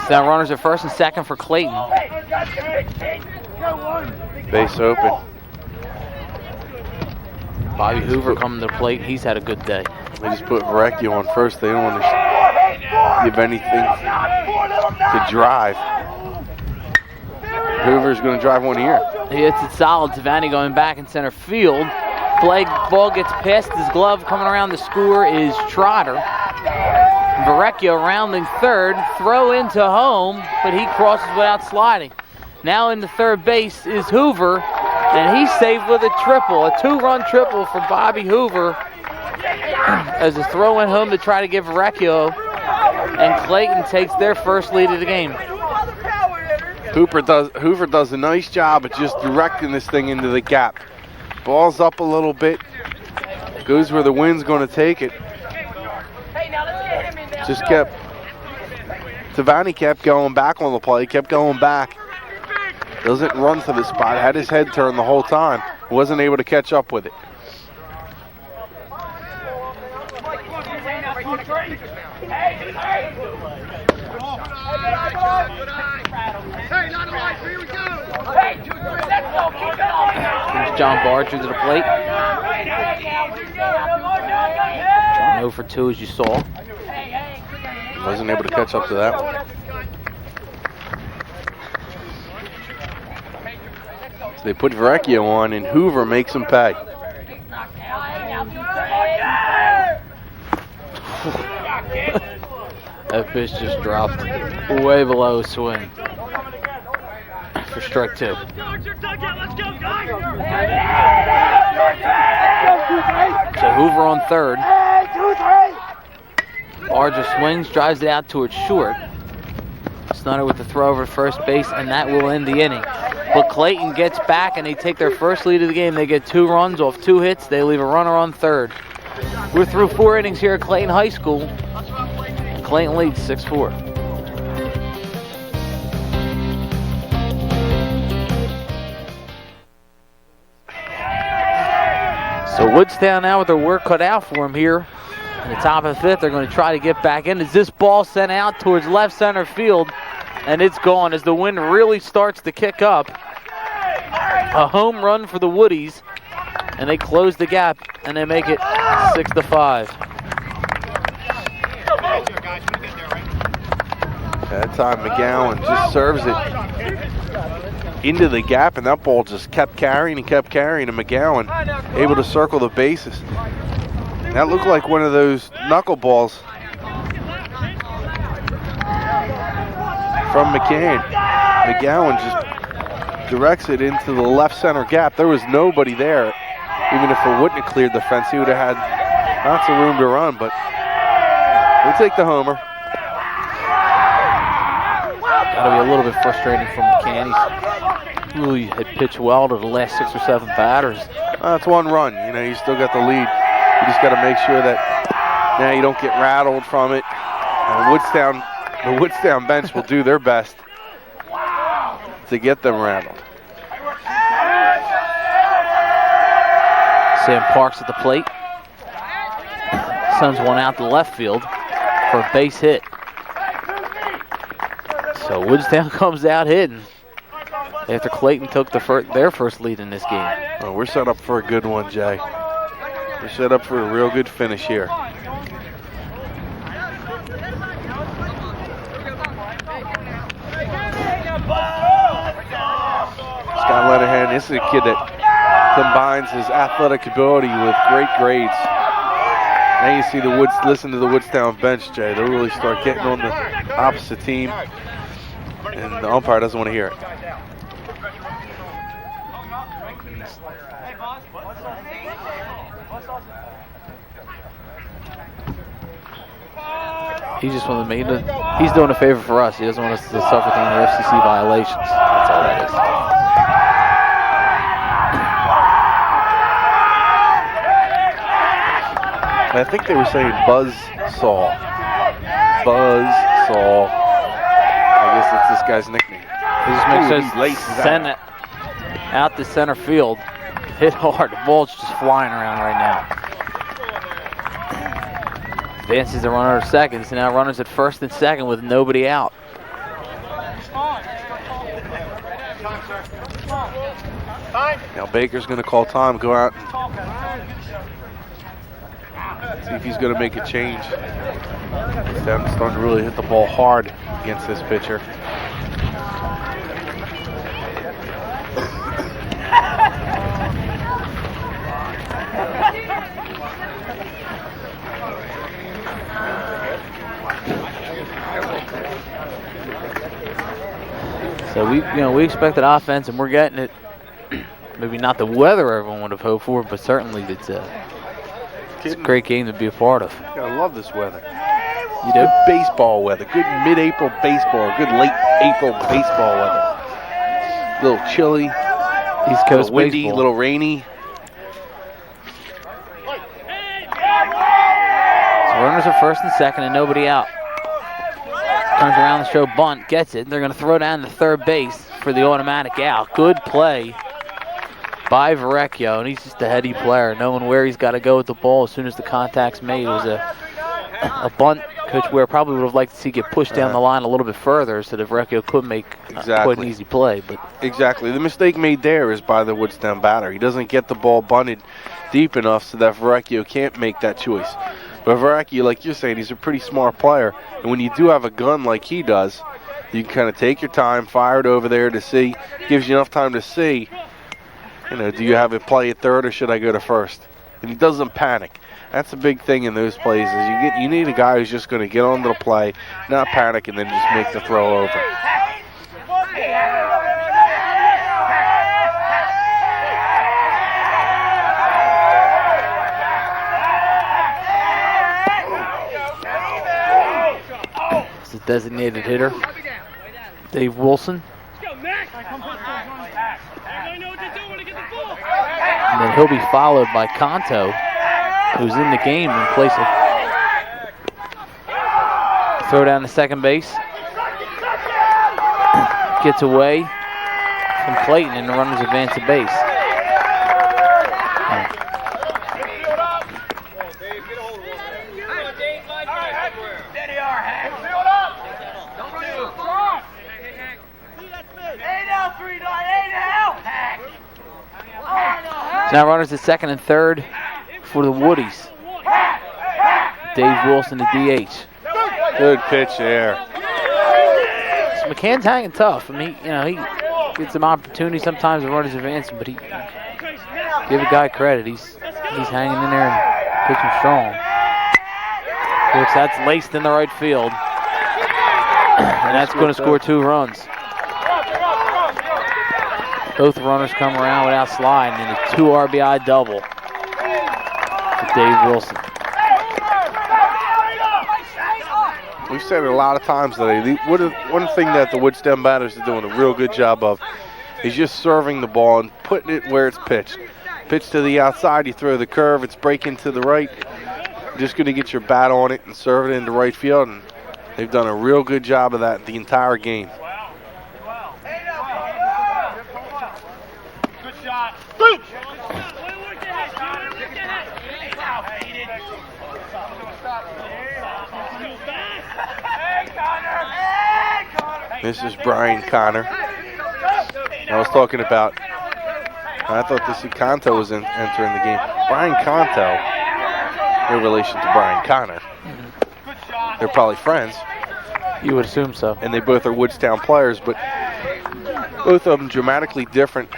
Now runners at first and second for Clayton. base open. Bobby Hoover coming to the plate. He's had a good day. They just put Verrecchio on first. They don't want to give anything to drive. Hoover's going to drive one here. He hits it solid. Tavani going back in center field. Ball gets past his glove. Coming around the score is Trotter. Verrecchio rounding third. Throw into home, but he crosses without sliding. Now into third base is Hoover, and he's saved with a triple. A 2-run triple for Bobby Hoover as a throw in home to try to give Verrecchio, and Clayton takes their first lead of the game. Hoover does a nice job at just directing this thing into the gap. Ball's up a little bit, goes where the wind's going to take it. Tavani kept going back on the play, kept going back. Doesn't run to the spot, had his head turned the whole time. Wasn't able to catch up with it. Here's John Barger to the plate. John 0 for 2 as you saw. Wasn't able to catch up to that one. So they put Verrecchio on, and Hoover makes him pay. That pitch just dropped way below his swing for strike 2. So Hoover on third. Barger swings, drives it out towards short. Stunner with the throw over first base, and that will end the inning. But Clayton gets back, and they take their first lead of the game. They get 2 runs off 2 hits. They leave a runner on third. We're through 4 innings here at Clayton High School. Clayton leads 6-4. So Woodstown now with their work cut out for them here. In the top of the fifth, they're going to try to get back in. As this ball sent out towards left center field, and it's gone as the wind really starts to kick up. A home run for the Woodies, and they close the gap, and they make it 6-5. That time McGowan just serves it into the gap, and that ball just kept carrying and McGowan able to circle the bases. That looked like one of those knuckleballs from McCann. McGowan just directs it into the left center gap. There was nobody there. Even if it wouldn't have cleared the fence, he would have had lots of room to run, but we'll take the homer. Got to be a little bit frustrating for McCann. He really had pitched well to the last 6 or 7 batters. That's one run. You know, you still got the lead. You just got to make sure that now you don't get rattled from it. And the Woodstown bench will do their best to get them rattled. Sam Parks at the plate. Sends one out to left field for a base hit. So Woodstown comes out hitting after Clayton took their first lead in this game. Oh, we're set up for a good one, Jay. We're set up for a real good finish here. Scott Lenahan, this is a kid that combines his athletic ability with great grades. Now you see listen to the Woodstown bench, Jay. They'll really start getting on the opposite team, and the umpire doesn't want to hear it. He just wanted to he's doing a favor for us. He doesn't want us to suffer any FCC violations. That's all that is. I think they were saying Buzzsaw. Buzzsaw. I guess that's this guy's nickname. He just makes us send it out to center field. Hit hard. The ball's just flying around right now. Advances the runner to second. So now runners at first and second with nobody out. Now Baker's going to call time, go out and see if he's going to make a change. He's starting to really hit the ball hard against this pitcher. So we expected offense, and we're getting it. Maybe not the weather everyone would have hoped for, but certainly it's a great game to be a part of. Yeah, I love this weather. You do? Good baseball weather, good mid-April baseball, good late April baseball weather. A little chilly, East Coast windy, a baseball. little rainy. So runners are first and second, and nobody out. Turns around the show bunt, gets it. They're going to throw down to third base for the automatic out. Good play by Verrecchio, and he's just a heady player, knowing where he's got to go with the ball as soon as the contact's made. It was a bunt Coach Ware probably would have liked to see get pushed down the line a little bit further so that Verrecchio could make quite an easy play. But Exactly. The mistake made there is by the Woodstown batter. He doesn't get the ball bunted deep enough so that Verrecchio can't make that choice. But Verrecchio, like you're saying, he's a pretty smart player. And when you do have a gun like he does, you can kind of take your time, fire it over there to see. Gives you enough time to see, do you have it play at third or should I go to first? And he doesn't panic. That's a big thing in those plays is you need a guy who's just going to get onto the play, not panic, and then just make the throw over. it's a designated hitter, Dave Wilson. And then he'll be followed by Conto, who's in the game in place of throw down to second base. Gets away from Clayton, and the runners advance to base. Now runners at second and third for the Woodies. Dave Wilson, the DH. Good pitch there. So McCann's hanging tough. I mean, he gets some opportunity sometimes. The runners advancing, but he give a guy credit. He's hanging in there and pitching strong. Of course, that's laced in the right field, and that's going to score 2 runs. Both runners come around without sliding, and a 2 RBI double for Dave Wilson. We've said it a lot of times today. One thing that the Woodstown batters are doing a real good job of is just serving the ball and putting it where it's pitched. Pitch to the outside, you throw the curve, it's breaking to the right. You're just going to get your bat on it and serve it into right field, and they've done a real good job of that the entire game. Good shot. This is Brian Connor. I was talking about, I thought this Canto was entering the game. Brian Canto, in relation to Brian Connor. They're probably friends. You would assume so. And they both are Woodstown players, but both of them dramatically different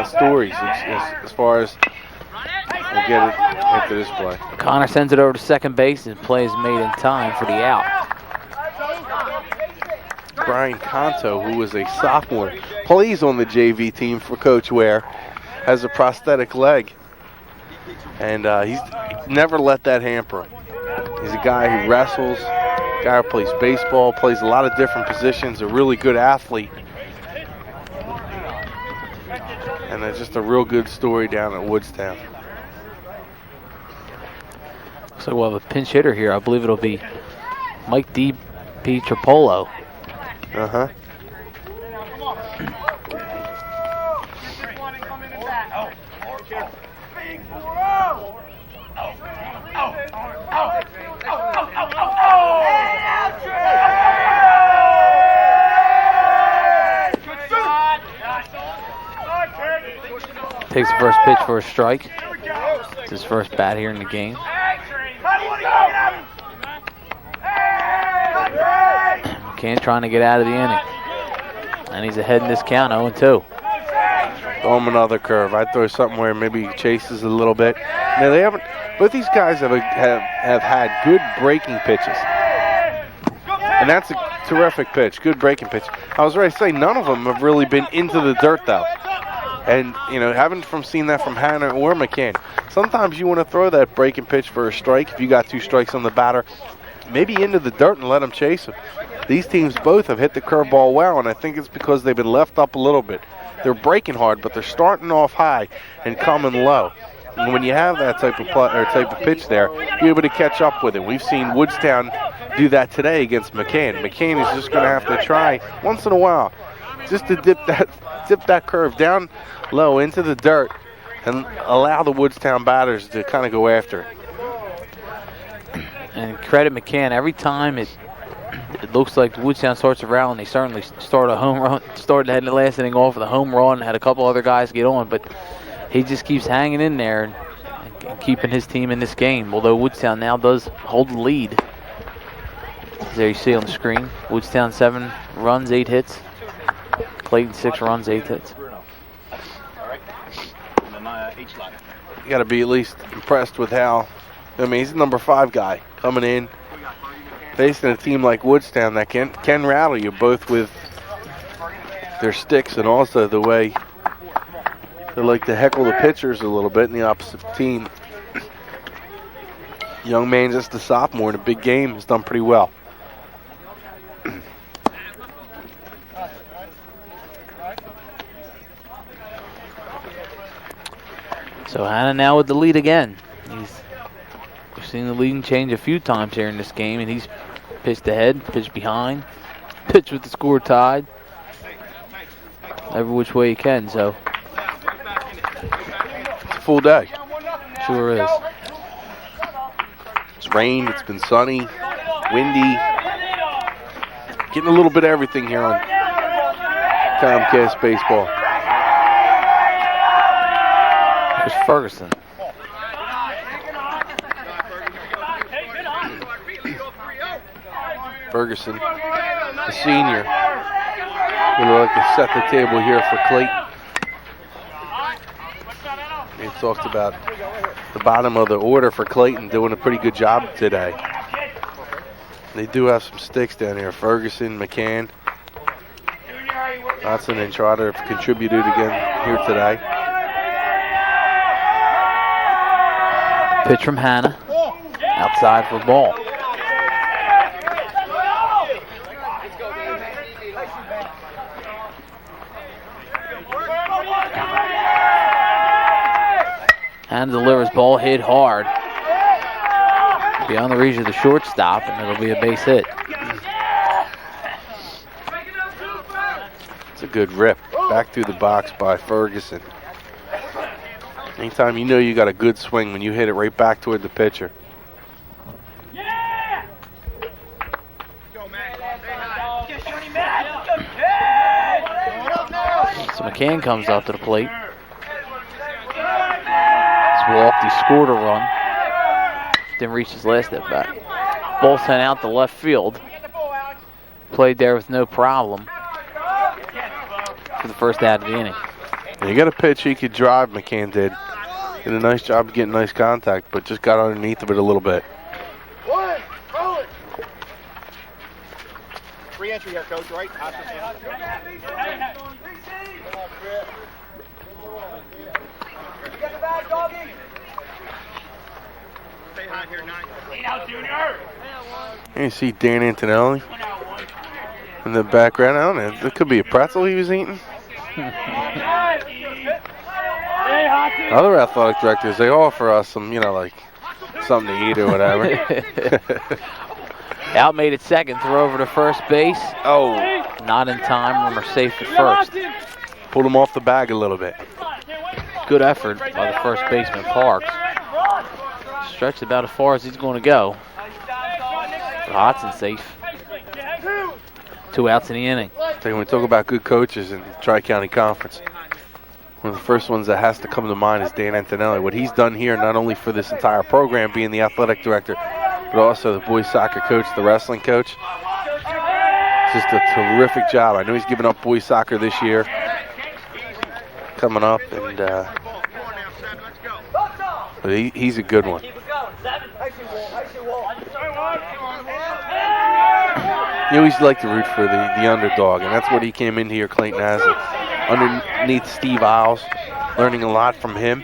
stories as far as we'll get it into this play. Connor sends it over to second base, and play is made in time for the out. Brian Canto, who was a sophomore, plays on the JV team for Coach Ware, has a prosthetic leg, and he's never let that hamper him. He's a guy who wrestles, a guy who plays baseball, plays a lot of different positions, a really good athlete. And it's just a real good story down at Woodstown. So we'll have a pinch hitter here. I believe it'll be Mike D. P. Trapolo. Uh-huh. Takes the first pitch for a strike. It's his first bat here in the game. McCann trying to get out of the inning. And he's ahead in this count, 0-2. Throw him another curve. I'd throw something where maybe he chases a little bit. Now they haven't. Both these guys have had good breaking pitches, and that's a terrific pitch. Good breaking pitch. I was ready to say none of them have really been into the dirt though, and haven't seen that from Hannah or McCann. Sometimes you want to throw that breaking pitch for a strike if you got 2 strikes on the batter, maybe into the dirt and let them chase him. These teams both have hit the curveball well, and I think it's because they've been left up a little bit. They're breaking hard, but they're starting off high and coming low. And when you have that type of pitch there, you're able to catch up with it. We've seen Woodstown do that today against McCann. McCann is just going to have to try once in a while just to dip that curve down low into the dirt and allow the Woodstown batters to kind of go after it. And credit McCann, every time it looks like Woodstown starts around, they certainly start a home run, started heading the last inning off with a home run, had a couple other guys get on, but he just keeps hanging in there and keeping his team in this game, although Woodstown now does hold the lead. There you see on the screen, Woodstown 7 runs, 8 hits. Clayton 6 runs, 8 hits. You got to be at least impressed with how, he's the number 5 guy coming in, facing a team like Woodstown that can rattle you both with their sticks and also the way they like to heckle the pitchers a little bit in the opposite team. Young man, just a sophomore in a big game, has done pretty well. So Hannah now with the lead again. We've seen the lead change a few times here in this game, and he's pitched ahead, pitched behind, pitched with the score tied. Every which way he can, so. It's a full day. Sure is. It's rained, it's been sunny, windy. Getting a little bit of everything here on Comcast Baseball. Ferguson. Ferguson, the senior, going to set the table here for Clayton. We talked about the bottom of the order for Clayton doing a pretty good job today. They do have some sticks down here. Ferguson, McCann, Watson, and Trotter have contributed again here today. Pitch from Hannah. Outside for ball. Hannah delivers, ball hit hard. Beyond the reach of the shortstop, and it'll be a base hit. It's a good rip back through the box by Ferguson. Anytime you know you got a good swing when you hit it right back toward the pitcher. So McCann comes up to the plate. He's walked, he scored a run. Didn't reach his last at bat. Ball sent out to left field. Played there with no problem for the first out of the inning. And you got a pitch he could drive, McCann did. Did a nice job of getting nice contact, but just got underneath of it a little bit. Free entry here, coach, right? And you see Dan Antonelli in the background. I don't know, it could be a pretzel he was eating. Other athletic directors, they offer us some, like something to eat or whatever. Out made it second, throw over to first base. Oh, not in time, runner safe at first. Pulled him off the bag a little bit. Good effort by the first baseman, Parks. Stretched about as far as he's going to go. Hodson safe. 2 outs in the inning. When we talk about good coaches in the Tri-County Conference, one of the first ones that has to come to mind is Dan Antonelli. What he's done here, not only for this entire program, being the athletic director, but also the boys soccer coach, the wrestling coach. Just a terrific job. I know he's given up boys soccer this year, coming up, and but he's a good one. You always like to root for the underdog, and that's what he came in here, Clayton has. Underneath Steve Isles, learning a lot from him.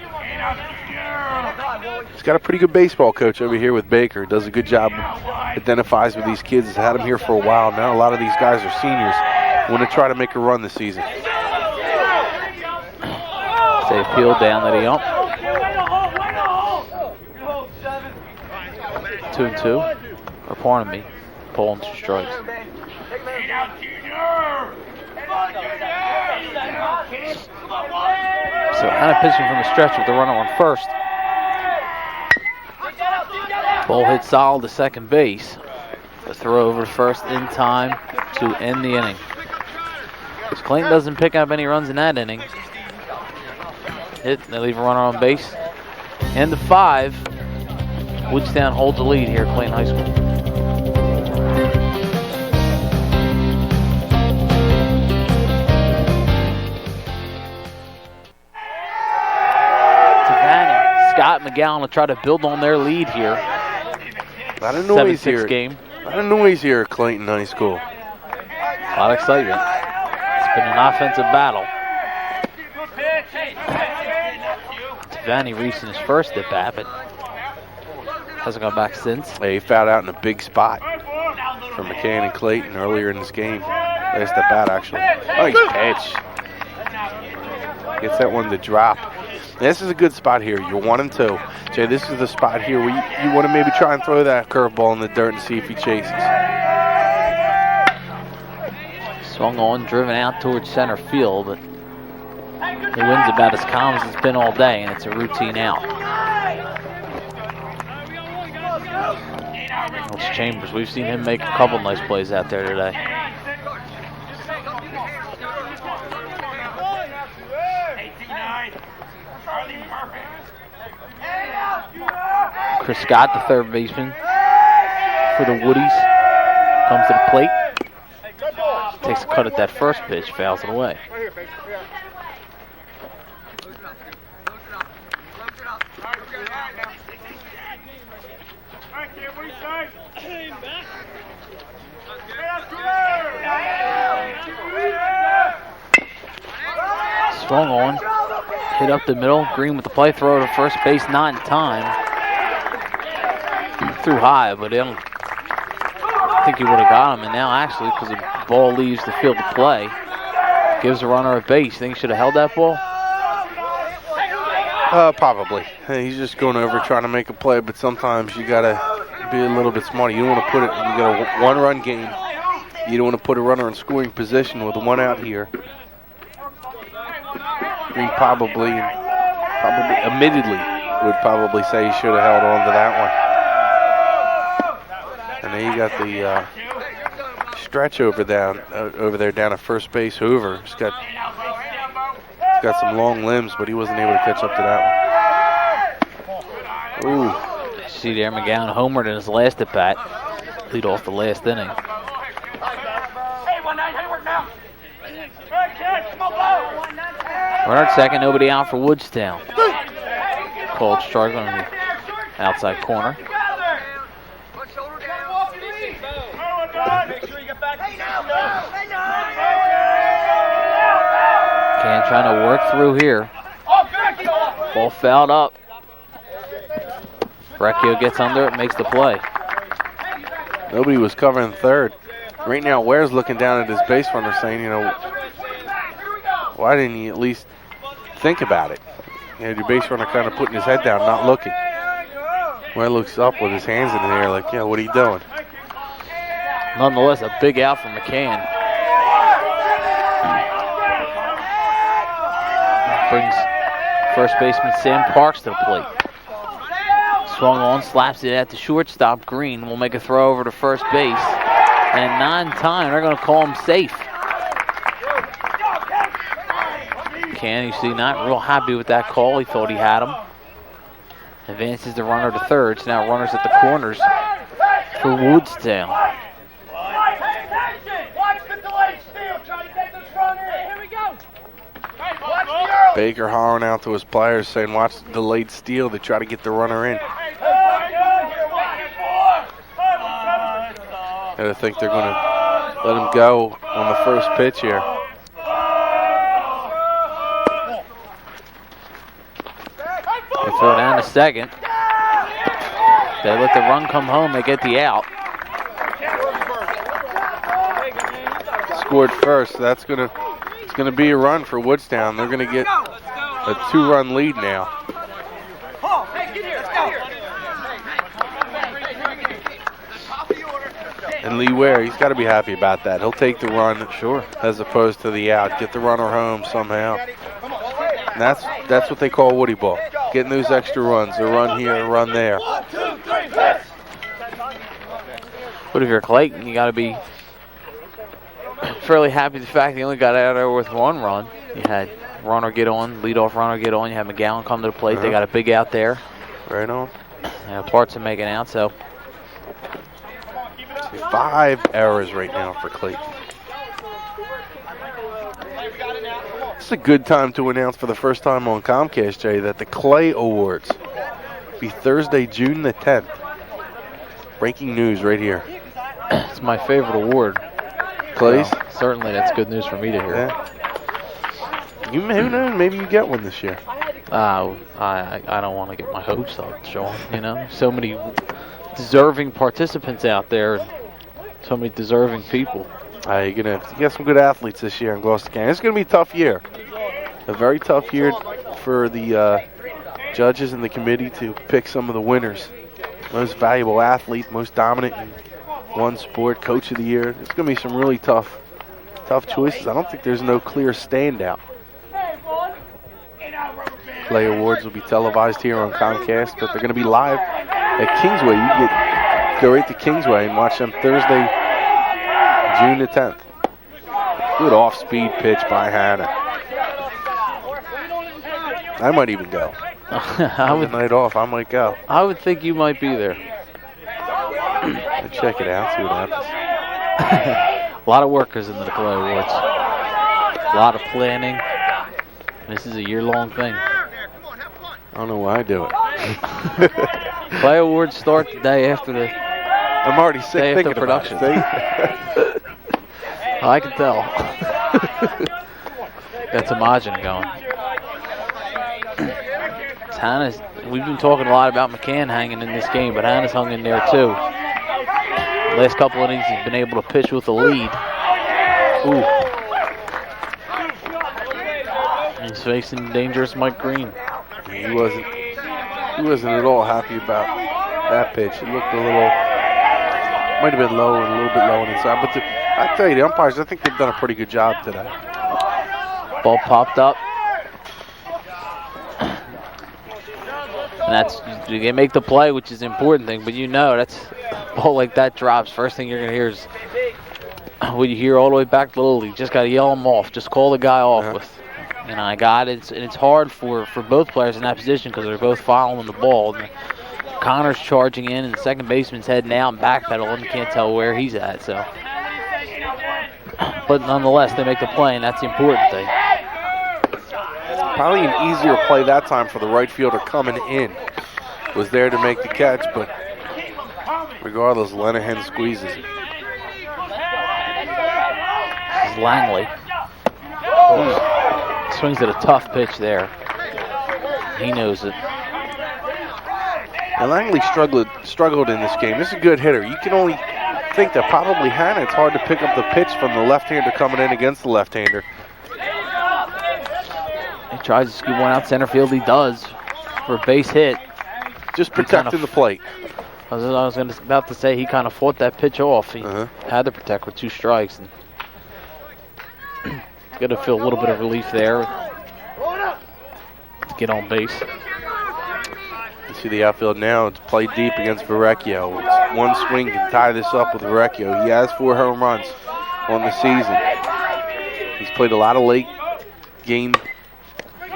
He's got a pretty good baseball coach over here with Baker. Does a good job, identifies with these kids. Has had them here for a while. Now a lot of these guys are seniors. Want to try to make a run this season. Safe peel down to the ump. 2-2. Or pardon me. Pulling 2 strikes. So Hannah pitching from the stretch with the runner on first. Ball hit solid to second base. The throw over to first in time to end the inning. Because Clayton doesn't pick up any runs in that inning. Hit, they leave a runner on base. End of 5. Woodstown holds the lead here at Clayton High School. Scott and McGowan will try to build on their lead here. A lot of noise here. Game. A lot of noise here at Clayton High School. A lot of excitement. It's been an offensive battle. Vanny Reese in his first at bat, but hasn't gone back since. Yeah, he fouled out in a big spot for McCann and Clayton earlier in this game. Last at bat, actually. Oh, he pitched. Gets that one to drop. This is a good spot here. You're 1-2. Jay, this is the spot here where you want to maybe try and throw that curveball in the dirt and see if he chases. Swung on, driven out towards center field, but he wins about as calm as it's been all day, and it's a routine out. It's Chambers. We've seen him make a couple nice plays out there today. Chris Scott, the third baseman for the Woodies, comes to the plate. Takes a cut at that first pitch, fouls it away. Swung on, hit up the middle. Green with the play, throw to first base, not in time. Threw high, but I don't think he would have got him. And now, actually, because the ball leaves the field of play, gives the runner a base. Think he should have held that ball? Probably. He's just going over trying to make a play, but sometimes you got to be a little bit smart. You don't want to put it, you got a one-run game. You don't want to put a runner in scoring position with one out here. He probably, admittedly, would probably say he should have held on to that one. And then you got the stretch over there down at first base. Hoover. He's got some long limbs, but he wasn't able to catch up to that one. Ooh. See there, McGowan homered in his last at bat. Lead off the last inning. Runner at second, nobody out for Woodstown. Called strike on the outside corner. Can trying to work through here. Ball fouled up. Recchio gets under it, makes the play. Nobody was covering third. Right now, Ware's looking down at his base runner saying, you know, why didn't you at least think about it? You had your base runner kind of putting his head down, not looking. Ware looks up with his hands in the air like, yeah, what are you doing? Nonetheless, a big out from McCann. Brings first baseman Sam Parks to the plate. Swung on, slaps it at the shortstop. Green will make a throw over to first base. And not in time, they're going to call him safe. McCann, you see, not real happy with that call. He thought he had him. Advances the runner to third. So now runners at the corners for Woodstown. Baker hollering out to his players saying, watch the delayed steal to try to get the runner in. I think they're going to let him go on the first pitch here. They throw down to second. They let the run come home. They get the out. Scored first. It's going to be a run for Woodstown. They're going to get a 2-run lead now. And Lee Ware, he's got to be happy about that. He'll take the run, sure, as opposed to the out. Get the runner home somehow. And that's what they call Woody ball. Getting those extra runs. A run here, a run there. But if you're Clayton, you got to be fairly happy with the fact that you only got out of there with one run. You had runner get on, leadoff runner get on. You had McGowan come to the plate. They got a big out there. Right on. And parts of making out, so. 5 errors right now for Clayton. It's a good time to announce for the first time on Comcast, Jay, that the Clay Awards will be Thursday, June the 10th. Breaking news right here. It's my favorite award. Clay's? Well, certainly that's good news for me to hear. Yeah. Who knows? Maybe you get one this year. I don't want to get my hopes up, Shawn. You know, so many deserving participants out there, so many deserving people. You got some good athletes this year in Gloucester County. It's going to be a tough year. A very tough year for the judges and the committee to pick some of the winners. Most valuable athlete, most dominant in one sport, coach of the year. It's going to be some really tough choices. I don't think there's no clear standout. Play Awards will be televised here on Comcast, but they're going to be live at Kingsway. You can go right to Kingsway and watch them Thursday, June the 10th. Good off-speed pitch by Hannah. I might even go. I On the would, night off, I might go. I would think you might be there. I'll check it out, see what happens. A lot of workers in the Clay Awards. A lot of planning. This is a year-long thing. I don't know why I do it. Clay Awards start the day after the I'm already sick day thinking after about production. it. I can tell. Got some margin going. Hannah's, we've been talking a lot about McCann hanging in this game, but Hannah's hung in there too. Last couple innings, he's been able to pitch with a lead. Ooh. He's facing dangerous Mike Green. He wasn't at all happy about that pitch. It looked a little, might have been low and a little bit low on inside. But I tell you, the umpires, I think they've done a pretty good job today. Ball popped up. And that's, you make the play, which is the important thing, but you know that's a ball like that drops. First thing you're going to hear is what you hear all the way back to Little League. Just got to yell him off. Just call the guy off with, you know, I got it. And it's hard for both players in that position because they're both following the ball. And Connor's charging in, and the second baseman's heading out and backpedaling. You can't tell where he's at. So, but nonetheless, they make the play, and that's the important thing. Probably an easier play that time for the right fielder coming in. Was there to make the catch, but regardless, Lenahan squeezes it. This is Langley. Swings at a tough pitch there. He knows it. And Langley struggled in this game. This is a good hitter. You can only think that probably Hannah, it's hard to pick up the pitch from the left-hander coming in against the left-hander. He tries to scoop one out center field. He does for a base hit. Just protecting the plate. I was about to say he kind of fought that pitch off. He had to protect with 2 strikes. And got to feel a little bit of relief there to get on base. You see the outfield now. It's played deep against Verrecchio. It's one swing can tie this up with Verrecchio. He has 4 home runs on the season. He's played a lot of late game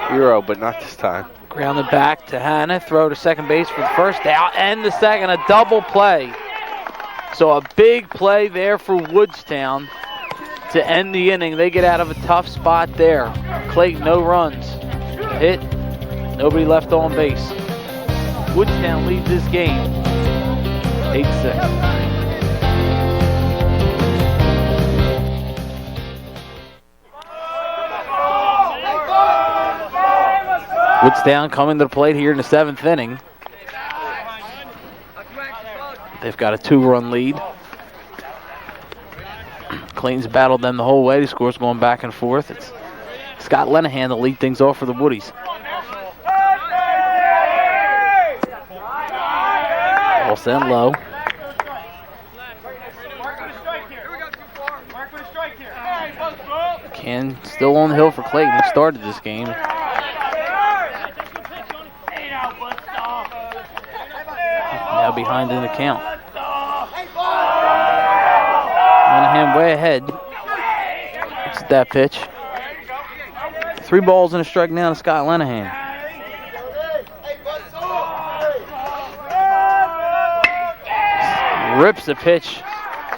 hero, but not this time. Grounded back to Hannah. Throw to second base for the first out and the second. A double play. So a big play there for Woodstown to end the inning. They get out of a tough spot there. Clayton, no runs. Hit. Nobody left on base. Woodstown leads this game 8-6. Woodstown coming to the plate here in the 7th inning. They've got a 2-run lead. Clayton's battled them the whole way. The score's going back and forth. It's Scott Lenahan to lead things off for the Woodies. Ball sent low. Ken still on the hill for Clayton. He started this game. Now behind in the count. Lenahan way ahead. Looks at that pitch. 3 balls and a strike now to Scott Lenahan. Rips the pitch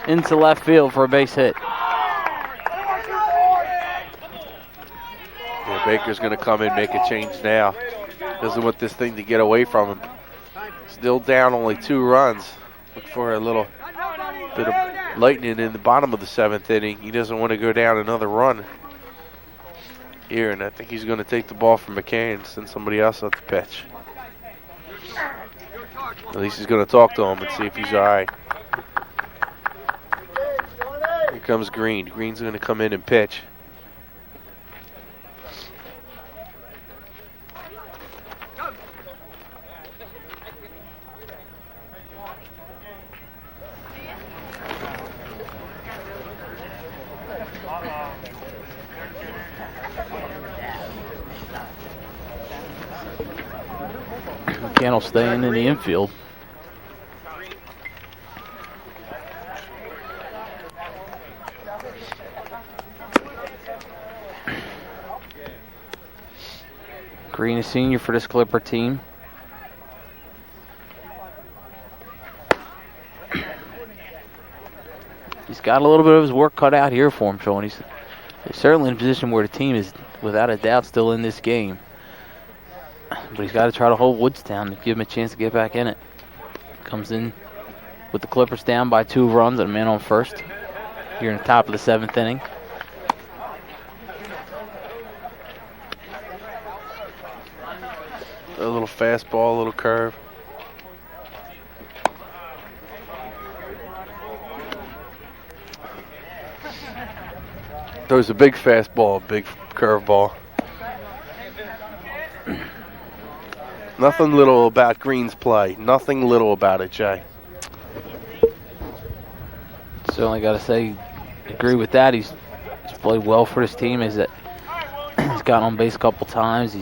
into left field for a base hit. Yeah, Baker's going to come in, make a change now. Doesn't want this thing to get away from him. Still down only 2 runs. Look for a little bit of lightning in the bottom of the 7th inning. He doesn't want to go down another run here, and I think he's going to take the ball from McCain and send somebody else up the pitch. At least he's going to talk to him and see if he's all right. Here comes Green. Green's going to come in and pitch. McCann will stay in the infield. Green is senior for this Clipper team. He's got a little bit of his work cut out here for him, Shawn. He's certainly in a position where the team is, without a doubt, still in this game. But he's got to try to hold Woodstown to give him a chance to get back in it. Comes in with the Clippers down by 2 runs and a man on first here in the top of the 7th inning. A little fastball, a little curve. Throws a big fastball, a big curveball. Nothing little about Green's play. Nothing little about it, Jay. Certainly got to say, agree with that. He's played well for his team. He's gotten on base a couple times.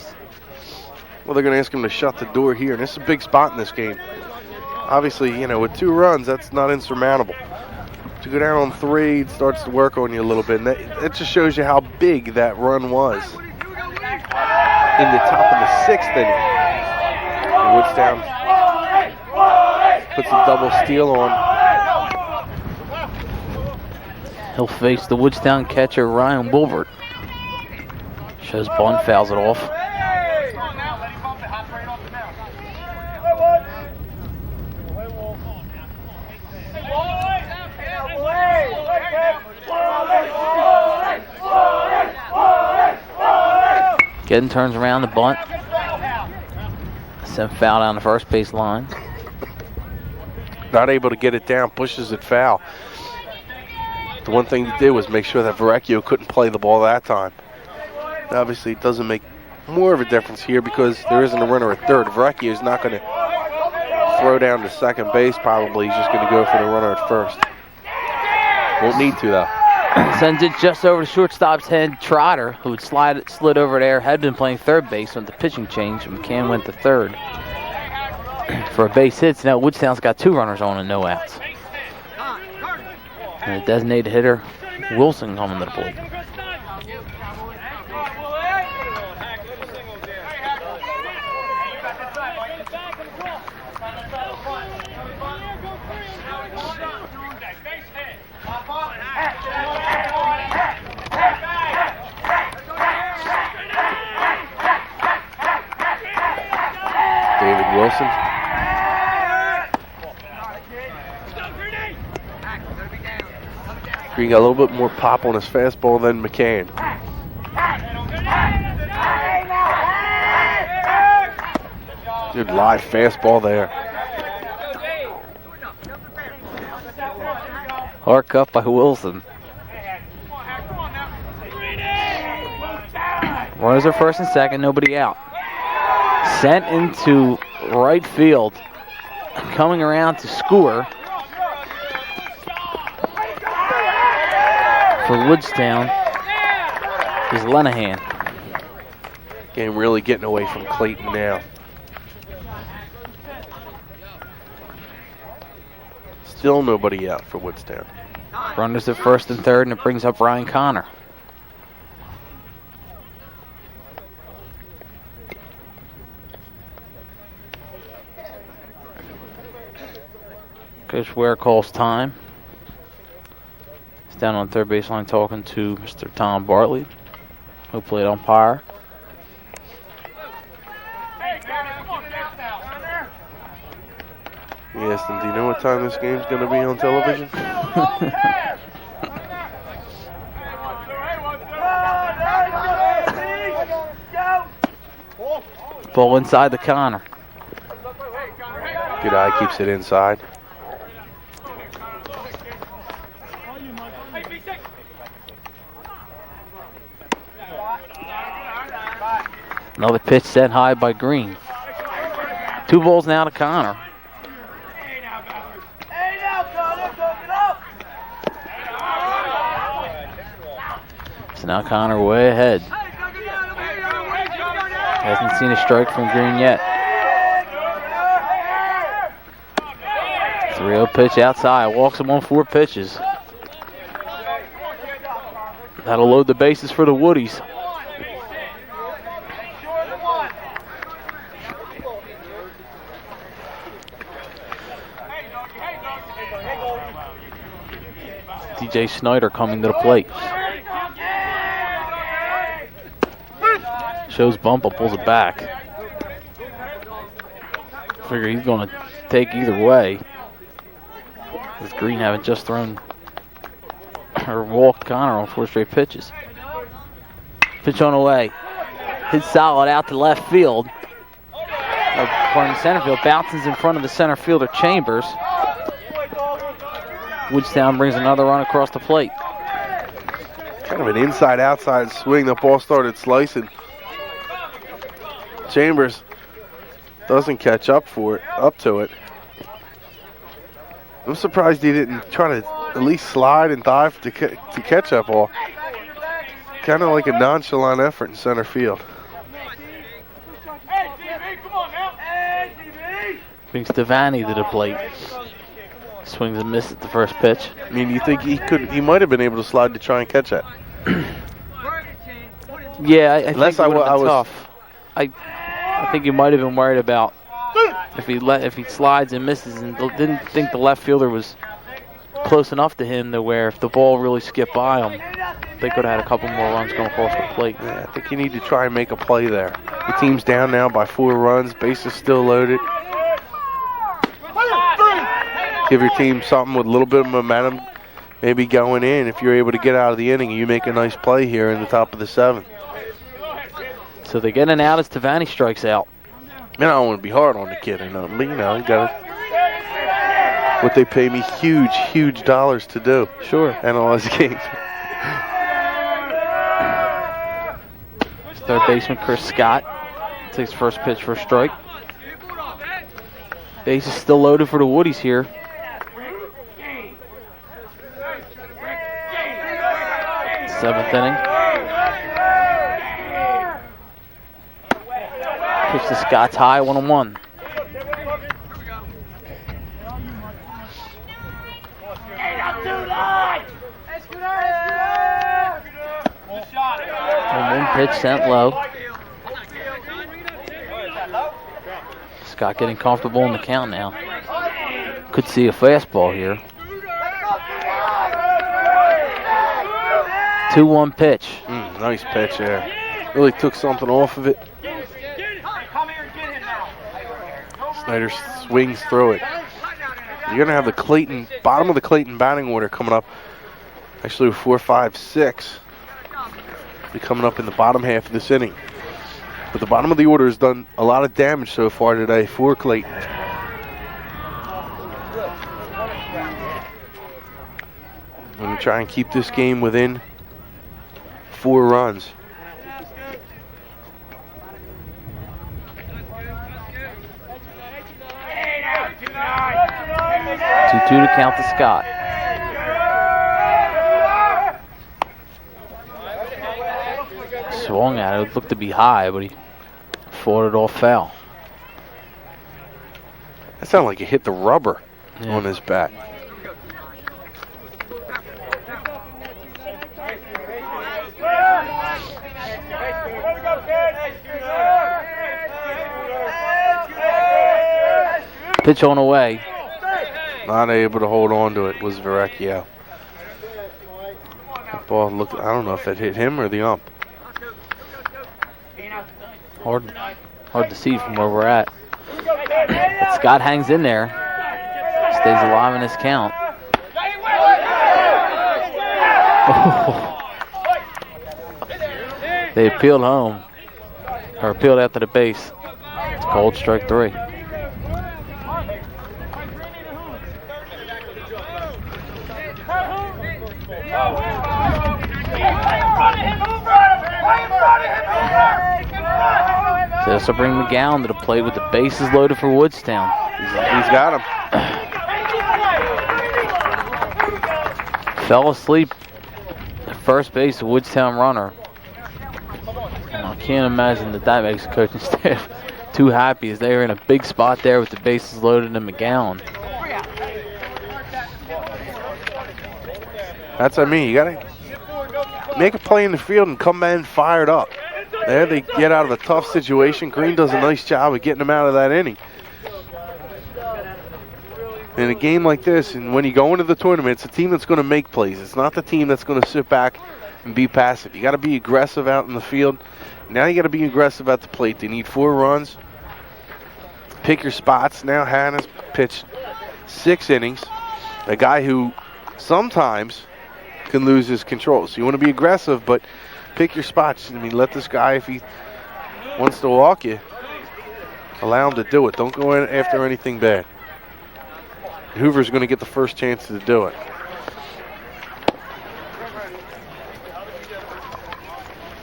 Well, they're going to ask him to shut the door here, and this is a big spot in this game. Obviously, you know, with 2 runs, that's not insurmountable. To go down on 3, it starts to work on you a little bit, and that just shows you how big that run was. In the top of the 6th inning, Woodstown puts a double steal on. He'll face the Woodstown catcher, Ryan Wilbert. Shows bunt, fouls it off. Getting turns around the bunt. Sent foul down the first base line. Not able to get it down, pushes it foul. The one thing he did was make sure that Verrecchio couldn't play the ball that time. Obviously, it doesn't make more of a difference here because there isn't a runner at third. Verrecchio is not going to throw down to second base probably. He's just going to go for the runner at first. Won't need to, though. Sends it just over the shortstop's head. Trotter, who had slid over there, had been playing third base with the pitching change. McCann went to third for a base hit. So now Woodstown's got 2 runners on and no outs. And the designated hitter, Wilson, coming to the plate. David Wilson. Green got a little bit more pop on his fastball than McCann. Good live fastball there. Hard cut by Wilson. Runners are first and second, nobody out. Sent into right field. Coming around to score for Woodstown is Lenahan. Game really getting away from Clayton now. Still nobody out for Woodstown. Runners at first and third, and it brings up Ryan Connor. Coach Ware calls time. He's down on third baseline talking to Mr. Tom Bartley, who played umpire. He asked him, do you know what time this game's going to be on television? Ball inside the Connor. Good eye, keeps it inside. Another pitch sent high by Green. 2 balls now to Connor. So now Connor way ahead. Hasn't seen a strike from Green yet. 3-0 pitch outside. Walks him on 4 pitches. That'll load the bases for the Woodies. DJ Snyder coming to the plate. Shows bump up, pulls it back. Figure he's going to take either way. With Green having just thrown or walked Connor on 4 straight pitches. Pitch on the way. Hit solid out to left field. Pardon, center field. Bounces in front of the center fielder Chambers. Woodstown brings another run across the plate. Kind of an inside-outside swing. The ball started slicing. Chambers doesn't catch up to it. I'm surprised he didn't try to at least slide and dive to catch that ball. Kind of like a nonchalant effort in center field. Brings Devaney to the plate. Swings and misses the first pitch. I mean, you think he might have been able to slide to try and catch that? Yeah, I think it would have been tough. I think he might have been worried about if he slides and misses, and didn't think the left fielder was close enough to him to where if the ball really skipped by him, they could have had a couple more runs going across the plate. Yeah, I think you need to try and make a play there. The team's down now by 4 runs. Bases still loaded. Give your team something with a little bit of momentum, maybe going in. If you're able to get out of the inning, you make a nice play here in the top of the 7th. So they get an out as Devaney strikes out. Man, I don't want to be hard on the kid or nothing, but you know, you got to. What they pay me huge dollars to do. Sure. Analyze games. Third baseman Chris Scott takes first pitch for a strike. Base is still loaded for the Woodies here. Seventh inning. Pitch to Scott's high, 1-1. One pitch sent low. Scott getting comfortable in the count now. Could see a fastball here. 2-1 pitch. Nice pitch there. Really took something off of it. Snyder swings through it. You're going to have the Clayton, bottom of the Clayton batting order coming up. Actually, 4, 5, 6. Be coming up in the bottom half of this inning. But the bottom of the order has done a lot of damage so far today for Clayton. I'm going to try and keep this game within 4 runs. Two to count to Scott. Swung at it. It looked to be high, but he fought it off foul. That sounded like it hit the rubber on his bat. Pitch on the way. Not able to hold on to it was Verrecchio. That ball looked, I don't know if that hit him or the ump. Hard to see from where we're at. But Scott hangs in there. Stays alive in his count. Oh. They appealed home. Or appealed after the base. It's called strike 3. So this will bring McGowan to the plate with the bases loaded for Woodstown. He's got him. Fell asleep at first base, the Woodstown runner. And I can't imagine that makes the coaching staff too happy as they were in a big spot there with the bases loaded and McGowan. That's what I mean. You got to make a play in the field and come in fired up. There they get out of a tough situation. Green does a nice job of getting them out of that inning. In a game like this, and when you go into the tournament, it's a team that's going to make plays. It's not the team that's going to sit back and be passive. You got to be aggressive out in the field. Now you got to be aggressive at the plate. They need 4 runs. Pick your spots. Now Hannah's pitched 6 innings. A guy who sometimes can lose his control. So you want to be aggressive, but pick your spots. I mean, let this guy, if he wants to walk you, allow him to do it. Don't go in after anything bad. Hoover's going to get the first chance to do it.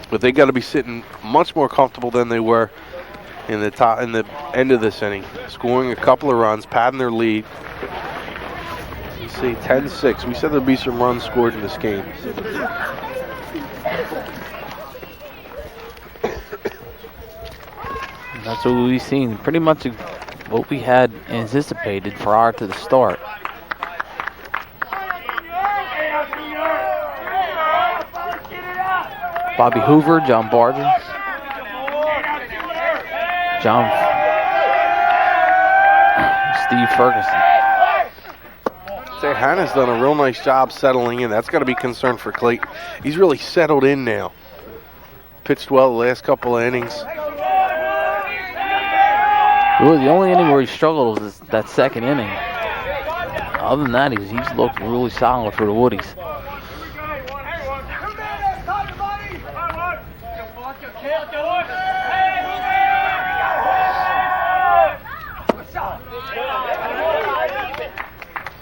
But they got to be sitting much more comfortable than they were in the end of this inning, scoring a couple of runs, padding their lead. Let's see, 10-6. We said there'd be some runs scored in this game. That's what we've seen. Pretty much what we had anticipated prior to the start. Bobby Hoover, John Barger, Steve Ferguson. Say Hannah's done a real nice job settling in. That's got to be concern for Clayton. He's really settled in now. Pitched well the last couple of innings. Really, the only inning where he struggled was that second inning. Other than that, he's looked really solid for the Woodies.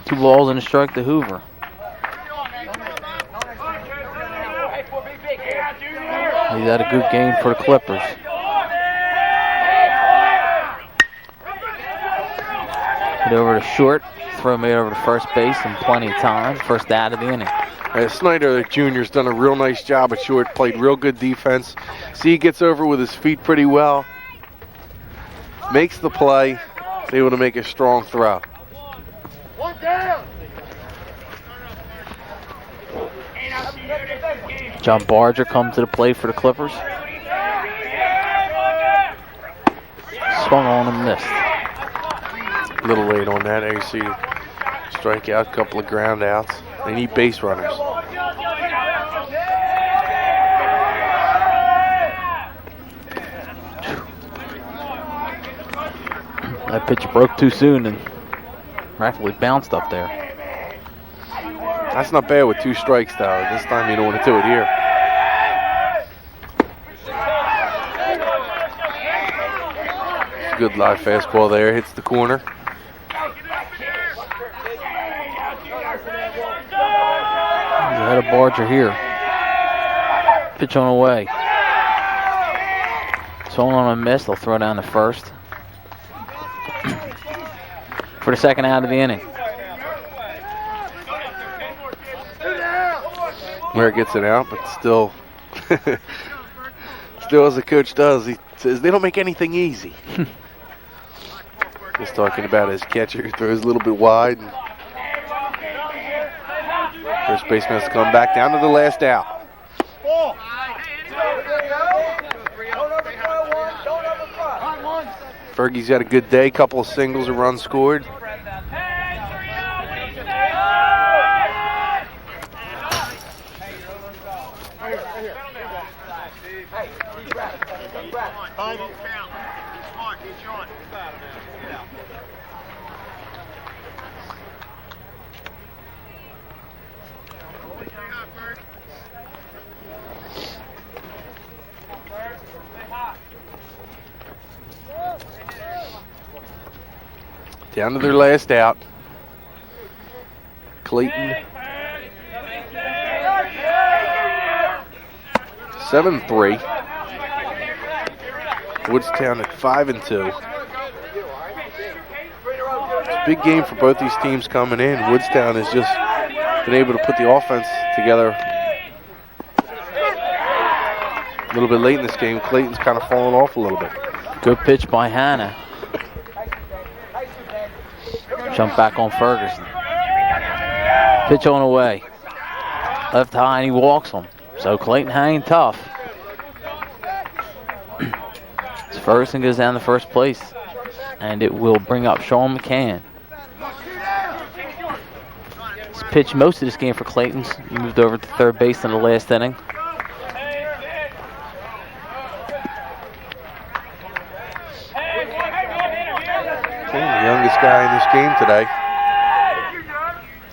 Two balls and a strike to Hoover. He's had a good game for the Clippers. Hit over to short, throw made over to first base in plenty of time. First out of the inning. Snyder Jr.'s done a real nice job at short, played real good defense. See, he gets over with his feet pretty well. Makes the play, able to make a strong throw. John Barger comes to the plate for the Clippers. Swung on and missed. A little late on that. There you see strikeout, couple of ground outs. They need base runners. That pitch broke too soon and rapidly bounced up there. That's not bad with 2 strikes, though. This time you don't want to do it here. Good live fastball there. Hits the corner. Ahead of Barger here. Pitch on the way. Swung on a miss. They'll throw down the first. For the second out of the inning. Where it gets it out, but still, still as the coach does, he says they don't make anything easy. He's talking about his catcher who throws a little bit wide. And first baseman has to come back down to the last out. Fergie's had a good day, couple of singles, a run scored. Down to their last out. Clayton 7-3. Woodstown at 5-2. It's a big game for both these teams coming in. Woodstown has just been able to put the offense together a little bit late in this game. Clayton's kind of fallen off a little bit. Good pitch by Hannah. Jump back on Ferguson. Pitch on the way. Left high and he walks him. So Clayton hanging tough. Ferguson goes down to first place. And it will bring up Shawn McCann. pitched most of this game for Clayton. He moved over to third base in the last inning. The youngest guy in this game today.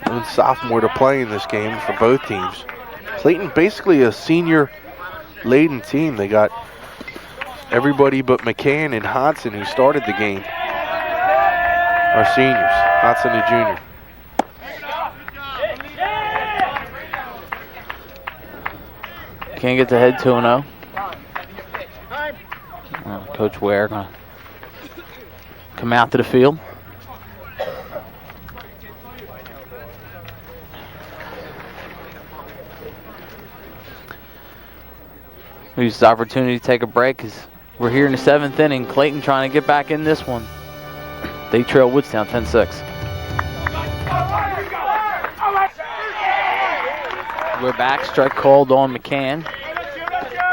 And sophomore to play in this game for both teams. Clayton basically a senior-laden team. They got everybody but McCann and Hodson, who started the game, are seniors. Hodson a junior. Can't get the head 2-0. Coach Ware gonna come out to the field. We use this opportunity to take a break because we're here in the 7th inning. Clayton trying to get back in this one. They trail Woodstown 10-6. We're back. Strike called on McCann.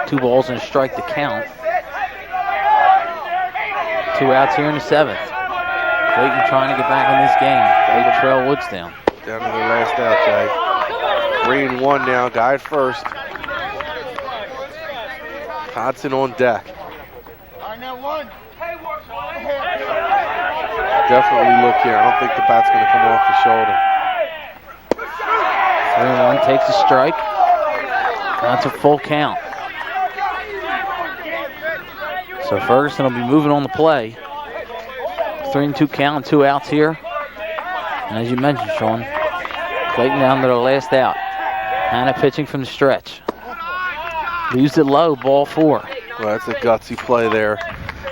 2 balls and a strike to count. 2 outs here in the 7th. Clayton trying to get back in this game. They trail Woodstown. Down to the last out, Jay. 3-1 now. Guy at first. Hodson on deck. Definitely look here. I don't think the bat's going to come off the shoulder. 3-1 takes a strike. That's a full count. So Ferguson will be moving on the play. 3-2 count, 2 outs here. And as you mentioned, Shawn, Clayton down to their last out. Hannah pitching from the stretch. Leaves it low, ball 4. Well, that's a gutsy play there.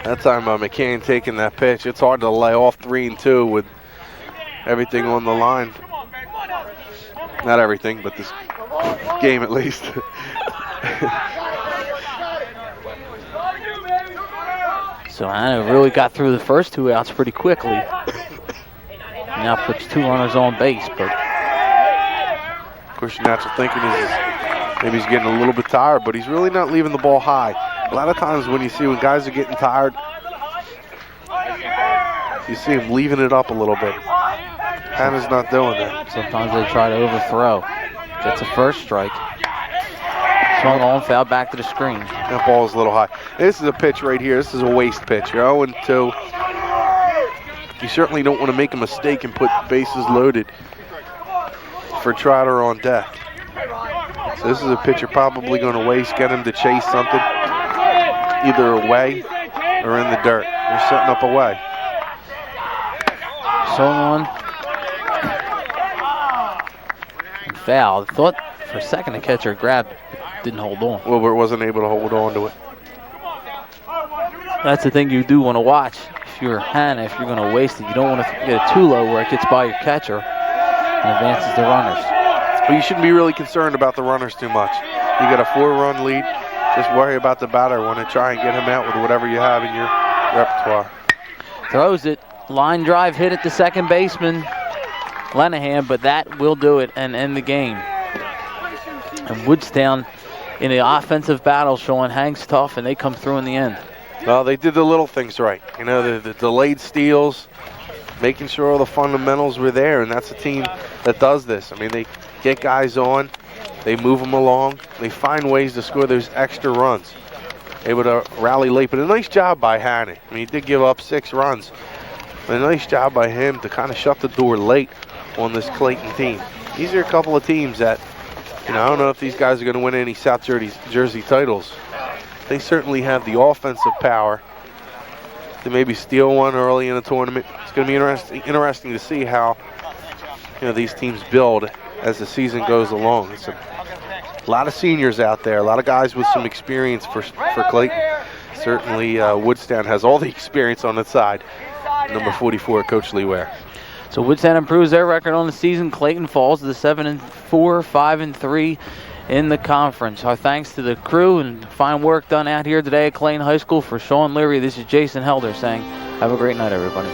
That time by McCann taking that pitch. It's hard to lay off 3-2 with everything on the line. Not everything, but this game at least. So Hannah really got through the first 2 outs pretty quickly. Now puts 2 runners on base, but of course your natural thinking is maybe he's getting a little bit tired, but he's really not leaving the ball high. A lot of times when guys are getting tired, you see him leaving it up a little bit. Hannah's not doing that. Sometimes they try to overthrow. Gets a first strike. Swung on, foul back to the screen. That ball is a little high. This is a pitch right here. This is a waste pitch. You're 0-2. You certainly don't want to make a mistake and put bases loaded for Trotter on deck. So this is a pitch you're probably going to waste. Get him to chase something, either away or in the dirt. They're setting up away. Swung on. And foul. Thought for a second the catcher grabbed, didn't hold on. Wilbert wasn't able to hold on to it. That's the thing you do want to watch. If you're Hannah, if you're going to waste it, you don't want to get it too low where it gets by your catcher and advances the runners. But you shouldn't be really concerned about the runners too much. You got a 4-run lead. Just worry about the batter. Want to try and get him out with whatever you have in your repertoire. Throws it. Line drive hit at the second baseman, Lenahan, but that will do it and end the game. And Woodstown in the offensive battle, Shawn, hangs tough, and they come through in the end. Well, they did the little things right. You know, the delayed steals, making sure all the fundamentals were there, and that's a team that does this. I mean, they get guys on, they move them along, they find ways to score those extra runs. Able to rally late, but a nice job by Hannon. I mean, he did give up 6 runs, but a nice job by him to kind of shut the door late on this Clayton team. These are a couple of teams that, you know, I don't know if these guys are going to win any South Jersey titles. They certainly have the offensive power to maybe steal one early in the tournament. It's going to be interesting to see how, you know, these teams build as the season goes along. It's a lot of seniors out there, a lot of guys with some experience for Clayton. Certainly Woodstown has all the experience on its side. Number 44, Coach Lee Ware. So Woodstown improves their record on the season. Clayton falls to the 7-4, 5-3 in the conference. Our thanks to the crew and fine work done out here today at Clayton High School. For Shawn, Leary, this is Jason Helder saying, have a great night, everybody.